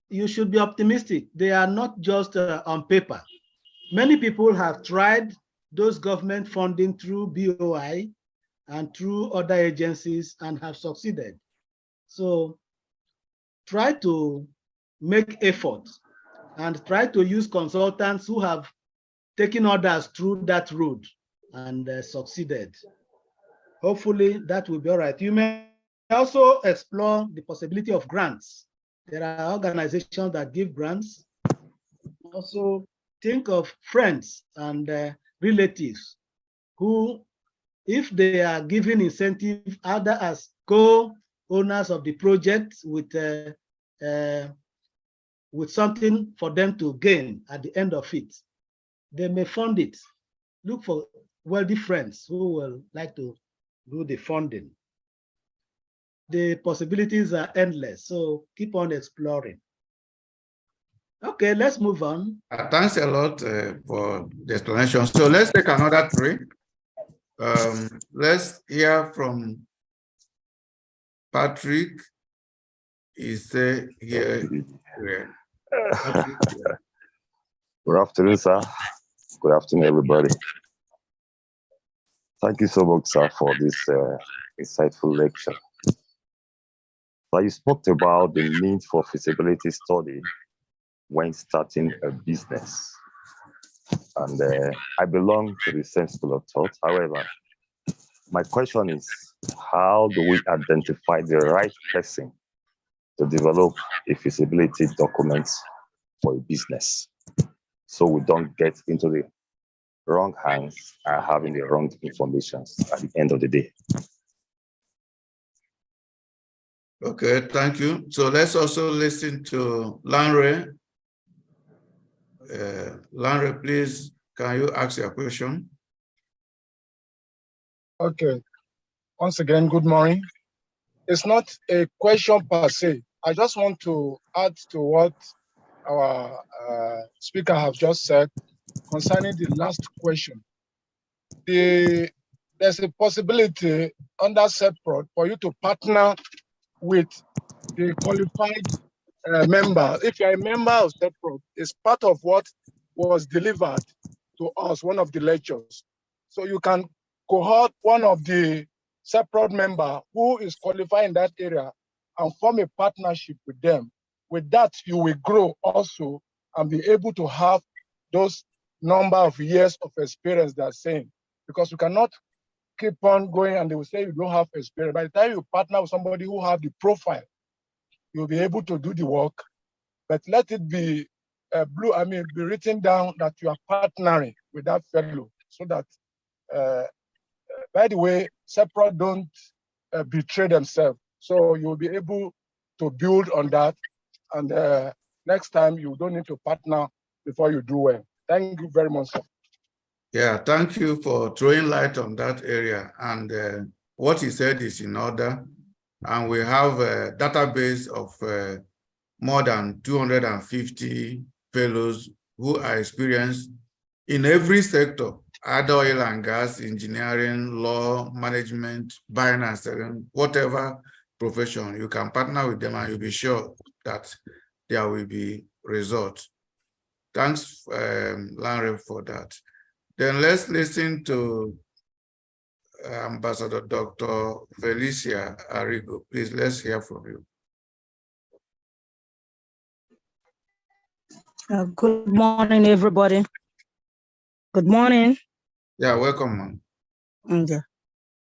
you should be optimistic. They are not just on paper. Many people have tried those government funding through BOI and through other agencies and have succeeded. So try to make effort and try to use consultants who have taken others through that road and succeeded. Hopefully that will be all right. You may also explore the possibility of grants. There are organizations that give grants. Also think of friends and relatives who, if they are giving incentive, either as co-owners of the project with something for them to gain at the end of it, they may fund it. Look for wealthy friends who will like to do the funding. The possibilities are endless, so keep on exploring. Okay, let's move on. Thanks a lot for the explanation. So let's take another three. Let's hear from Patrick. Is here. Good afternoon, sir. Good afternoon, everybody. Thank you so much, sir, for this insightful lecture. So you spoke about the need for feasibility study when starting a business. And I belong to the same school of thought. However, my question is, how do we identify the right person to develop a feasibility document for a business, so we don't get into the wrong hands and having the wrong information at the end of the day? Okay, thank you. So let's also listen to Lanre. Lanre, please, can you ask your question? Okay. Once again, good morning. It's not a question per se. I just want to add to what our speaker has just said concerning the last question. There's a possibility under CeProd for you to partner with the qualified member. If you're a member of CeProd, it's part of what was delivered to us, one of the lectures. So you can cohort one of the CeProd member who is qualified in that area and form a partnership with them. With that, you will grow also and be able to have those number of years of experience they're saying. Because you cannot keep on going and they will say you don't have experience. By the time you partner with somebody who have the profile, you'll be able to do the work. But let it be be written down that you are partnering with that fellow, so that by the way, CeProd don't betray themselves. So you'll be able to build on that. And next time you don't need to partner before you do well. Thank you very much, sir. Yeah, thank you for throwing light on that area. And what he said is in order. And we have a database of more than 250 fellows who are experienced in every sector, either oil and gas, engineering, law, management, buying and selling, whatever profession. You can partner with them and you'll be sure that there will be results. Thanks, Larry, for that. Then let's listen to Ambassador Dr. Felicia Arrigo. Please, let's hear from you. Good morning, everybody. Good morning. Yeah, welcome, man. Okay.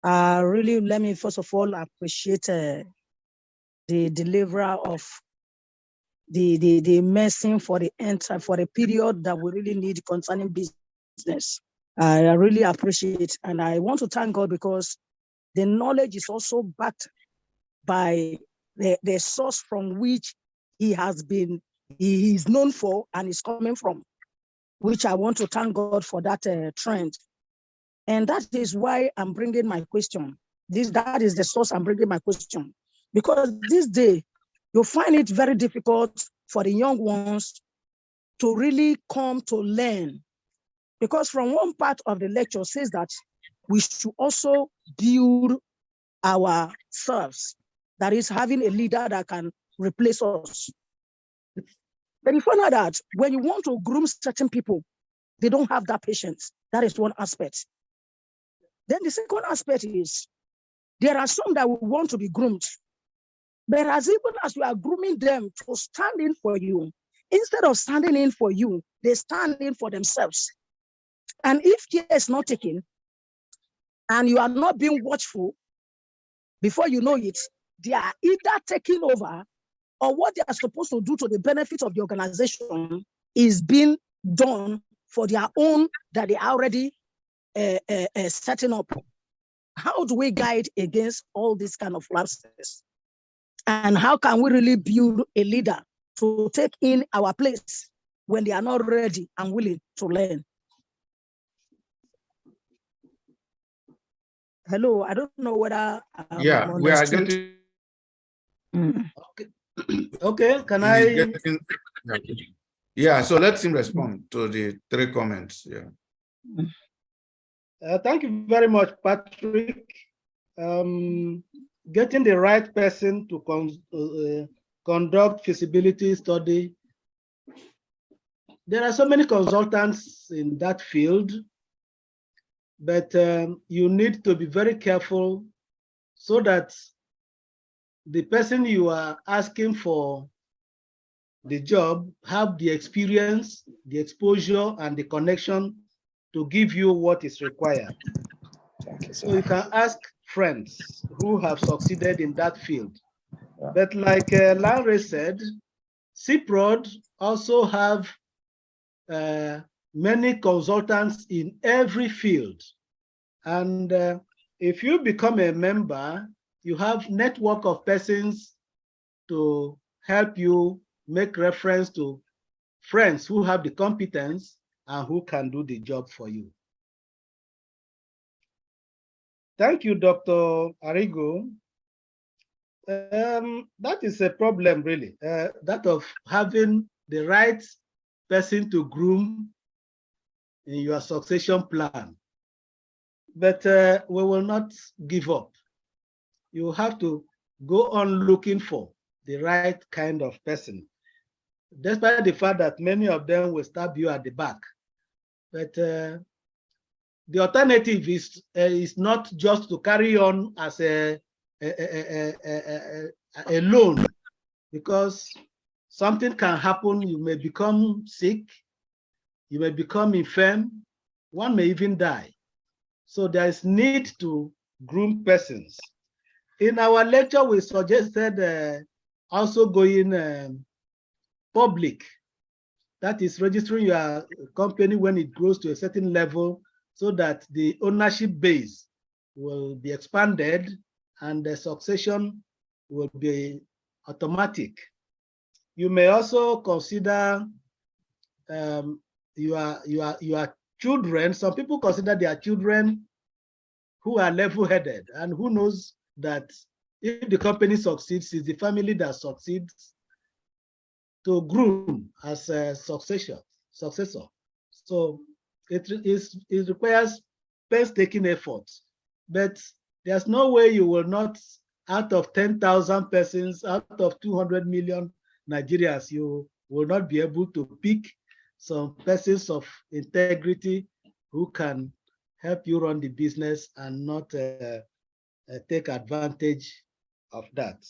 Really, let me first of all appreciate the deliverer of the message for the period that we really need concerning business. I really appreciate, and I want to thank God because the knowledge is also backed by the source from which he is known for and is coming from, which I want to thank God for that trend. And that is why I'm bringing my question. That is the source I'm bringing my question. Because this day, you'll find it very difficult for the young ones to really come to learn. Because from one part of the lecture says that we should also build ourselves. That is having a leader that can replace us. But you find out that when you want to groom certain people, they don't have that patience. That is one aspect. Then the second aspect is, there are some that will want to be groomed. Whereas even as you are grooming them to stand in for you, instead of standing in for you, they stand in for themselves. And if care is not taken, and you are not being watchful, before you know it, they are either taking over, or what they are supposed to do to the benefit of the organization is being done for their own that they are already setting up. How do we guide against all these kind of lapses? And how can we really build a leader to take in our place when they are not ready and willing to learn? Hello, I don't know whether Yeah, we are getting. Okay. Okay, can He's I? getting, yeah, so let him respond to the 3 comments. Yeah. Thank you very much, Patrick. Getting the right person to conduct feasibility study. There are so many consultants in that field, but you need to be very careful so that the person you are asking for the job have the experience, the exposure, and the connection to give you what is required. Thank you, sir. So you can ask friends who have succeeded in that field. Yeah. But like Larry said, CeProd also have many consultants in every field. And if you become a member, you have network of persons to help you make reference to friends who have the competence and who can do the job for you. Thank you, Dr. Arrigo. That is a problem, really, that of having the right person to groom in your succession plan. But we will not give up. You have to go on looking for the right kind of person, despite the fact that many of them will stab you at the back. But the alternative is not just to carry on as a loan, because something can happen. You may become sick, you may become infirm, one may even die. So there is need to groom persons. In our lecture, we suggested also going public. That is registering your company when it grows to a certain level, so that the ownership base will be expanded and the succession will be automatic. You may also consider your children. Some people consider their children who are level-headed, and who knows that if the company succeeds, it's the family that succeeds, to groom as a successor. So it requires painstaking efforts, but there's no way you will not, out of 10,000 persons, out of 200 million Nigerians, you will not be able to pick some persons of integrity who can help you run the business and not take advantage of that.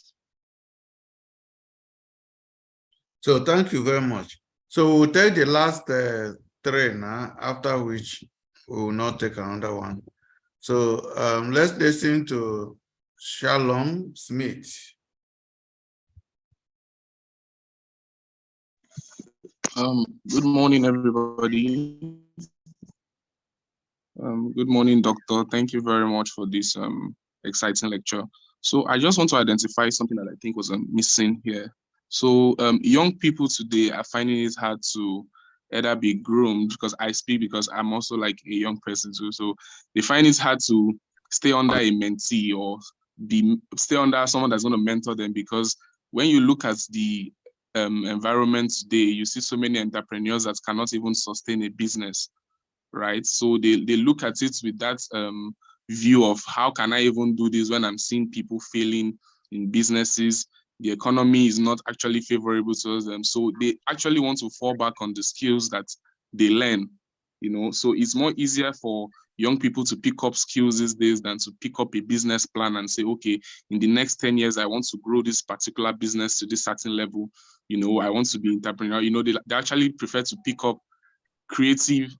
So thank you very much. So we'll take the last 3 now, after which we will not take another one. So let's listen to Shalom Smith. Good morning, everybody. Good morning, Doctor. Thank you very much for this exciting lecture. So I just want to identify something that I think was missing here. So young people today are finding it hard to either be groomed, because I speak because I'm also like a young person too. So they find it hard to stay under a mentee or stay under someone that's going to mentor them, because when you look at the environment today, you see so many entrepreneurs that cannot even sustain a business, right? So they look at it with that view of, how can I even do this when I'm seeing people failing in businesses? The economy is not actually favorable to them. So they actually want to fall back on the skills that they learn you know, so it's more easier for young people to pick up skills these days than to pick up a business plan and say, okay, in the next 10 years, I want to grow this particular business to this certain level. You know, I want to be entrepreneurial. You know, they actually prefer to pick up creative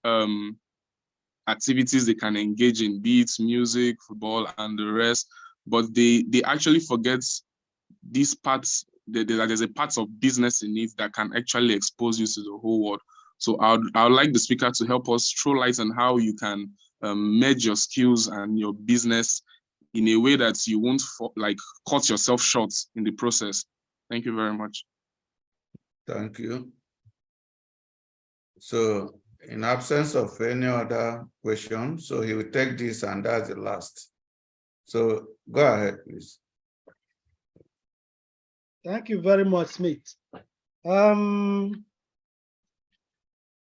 activities they can engage in, be it music, football, and the rest. But they actually forget these parts, that there's a part of business in it that can actually expose you to the whole world. So I would like the speaker to help us throw light on how you can merge your skills and your business in a way that you won't cut yourself short in the process. Thank you very much. Thank you. So in absence of any other question, so he will take this and that's the last. So go ahead, please. Thank you very much, Smith.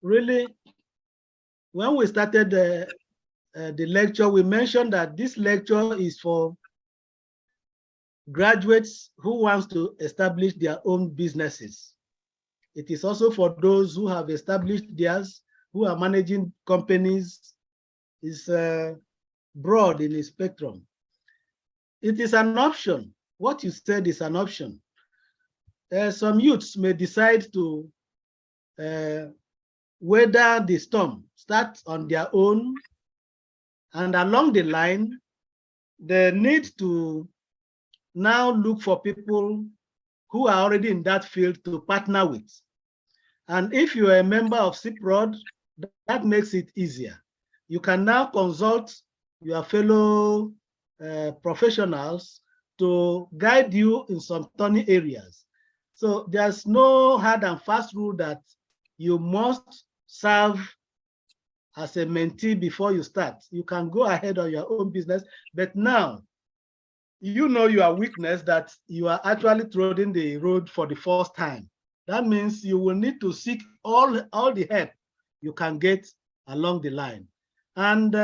Really, when we started the lecture, we mentioned that this lecture is for graduates who wants to establish their own businesses. It is also for those who have established theirs, who are managing companies. It's broad in its spectrum. It is an option. What you said is an option. Some youths may decide to weather the storm, start on their own, and along the line, they need to now look for people who are already in that field to partner with. And if you are a member of CeProd, that makes it easier. You can now consult your fellow professionals to guide you in some thorny areas. So there's no hard and fast rule that you must serve as a mentee before you start. You can go ahead on your own business, but now you know your weakness, that you are actually trotting the road for the first time. That means you will need to seek all the help you can get along the line. And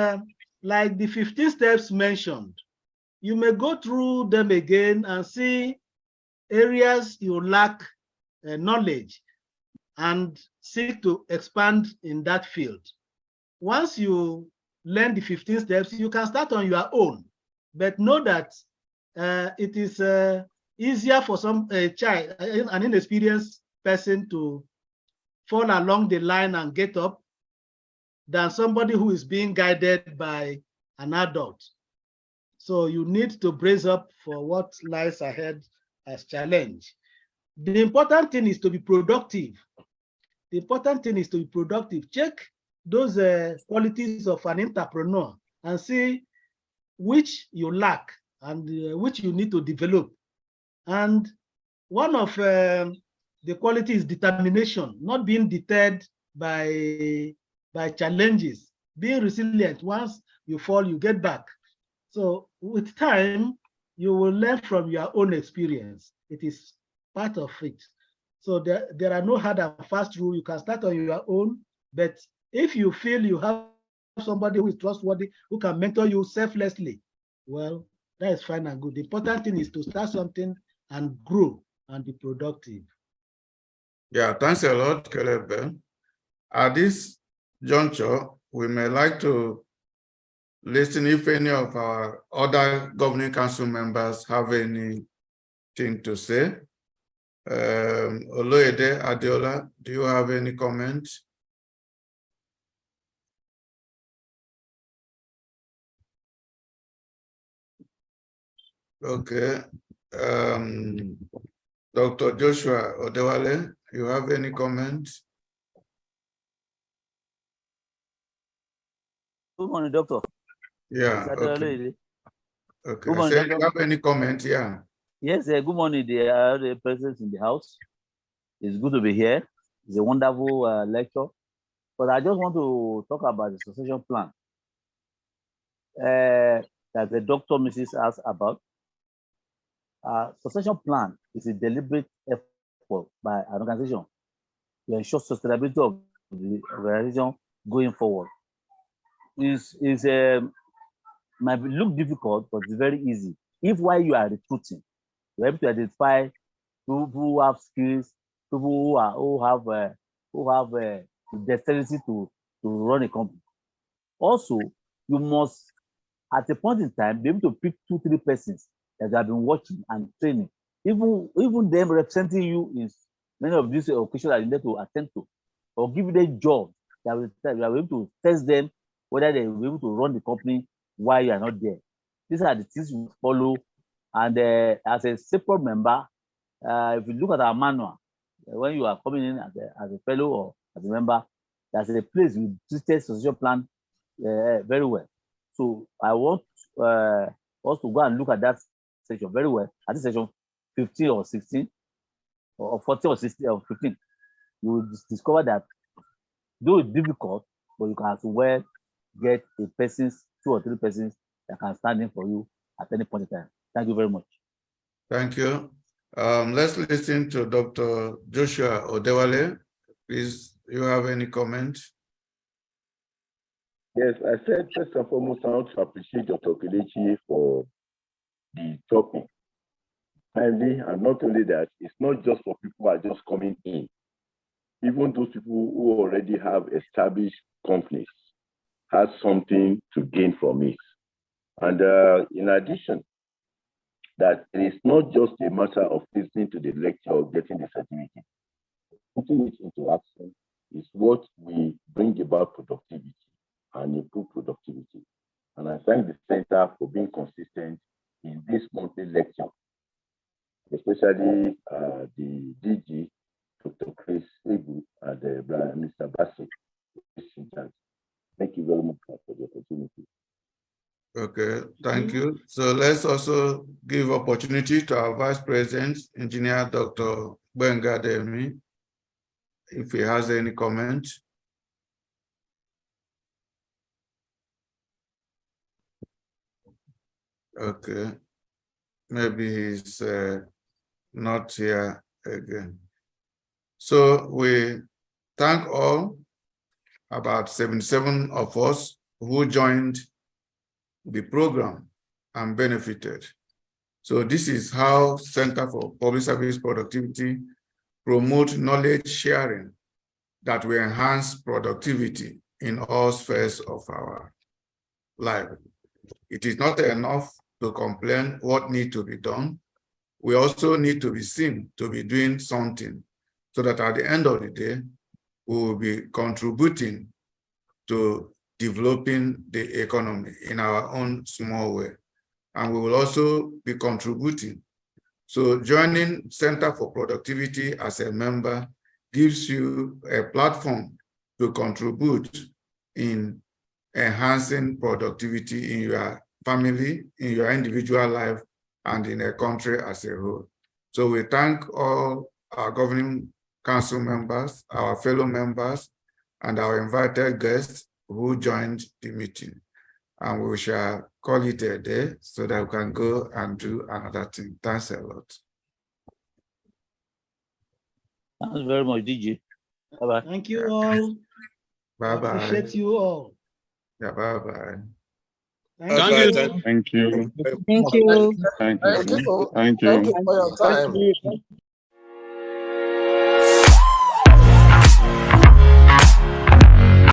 like the 15 steps mentioned, you may go through them again and see areas you lack knowledge and seek to expand in that field. Once you learn the 15 steps, you can start on your own, but know that it is easier for an inexperienced person to fall along the line and get up than somebody who is being guided by an adult. So you need to brace up for what lies ahead as challenge. The important thing is to be productive. The important thing is to be productive. Check those qualities of an entrepreneur and see which you lack and which you need to develop. And one of the qualities is determination, not being deterred by challenges, being resilient. Once you fall, you get back. So with time, you will learn from your own experience. It is part of it. So there are no hard and fast rules. You can start on your own, but if you feel you have somebody who is trustworthy, who can mentor you selflessly, well, that is fine and good. The important thing is to start something and grow and be productive. Yeah, thanks a lot, Caleb. At this juncture, we may like to listen if any of our other governing council members have anything to say. Oloyede Adeola, do you have any comments? Okay. Dr. Joshua Odewale, you have any comments? Good morning, Doctor. Yeah. Okay. Okay. Good morning, Do you have any comments? Yeah. Yes, good morning. There are the presence in the house. It's good to be here. It's a wonderful lecture. But I just want to talk about the succession plan that the Dr. Mrs. asked about. Succession plan is a deliberate effort by an organization to ensure sustainability of the organization going forward. Might look difficult, but it's very easy. If while you are recruiting, you're able to identify people who have skills, people who have the dexterity to to run a company. Also, you must, at a point in time, be able to pick 2-3 persons that you have been watching and training, even them representing you in many of these occasions that you need to attend to, or give them job that will you are able to test them whether they will be able to run the company while you are not there. These are the things you follow. And as a CeProd member, if you look at our manual, when you are coming in as a fellow or as a member, there's a place you treated succession plan very well. So I want us to go and look at that section very well. At this section 15 or 16 or 14 or 16 or 15, you will discover that though it's difficult, but you can as well get a persons, 2 or 3 persons that can stand in for you at any point in time. Thank you very much. Thank you. Let's listen to Dr. Joshua Odewale. Please, you have any comment? Yes, I said first and foremost, I want to appreciate Dr. Kelechi for the topic. Kindly, and not only that, it's not just for people who are just coming in. Even those people who already have established companies has something to gain from it. And in addition, that it's not just a matter of listening to the lecture or getting the certificate. Putting it into action is what we bring about productivity and improve productivity. And I thank the center for being consistent in this monthly lecture, especially the DG, Dr. Chris Ebu, and Mr. Bassett. Thank you very much for the opportunity. Okay, thank you. So let's also give opportunity to our Vice President, Engineer Dr. Benga Demi, if he has any comment. Okay, maybe he's not here again. So we thank all, about 77 of us who joined the program and benefited. So this is how Center for Public Service Productivity promote knowledge sharing that will enhance productivity in all spheres of our life. It is not enough to complain what needs to be done. We also need to be seen to be doing something so that at the end of the day, we will be contributing to developing the economy in our own small way. And we will also be contributing. So joining Center for Productivity as a member gives you a platform to contribute in enhancing productivity in your family, in your individual life, and in a country as a whole. So we thank all our governing council members, our fellow members, and our invited guests who joined the meeting. And we shall call it a day so that we can go and do another thing. Thanks a lot. Thanks very much, DG. Bye-bye. Thank you all. Bye-bye. Appreciate you all. Yeah, bye-bye. Thank you. Thank you. Thank you. Thank you. Thank you for your time.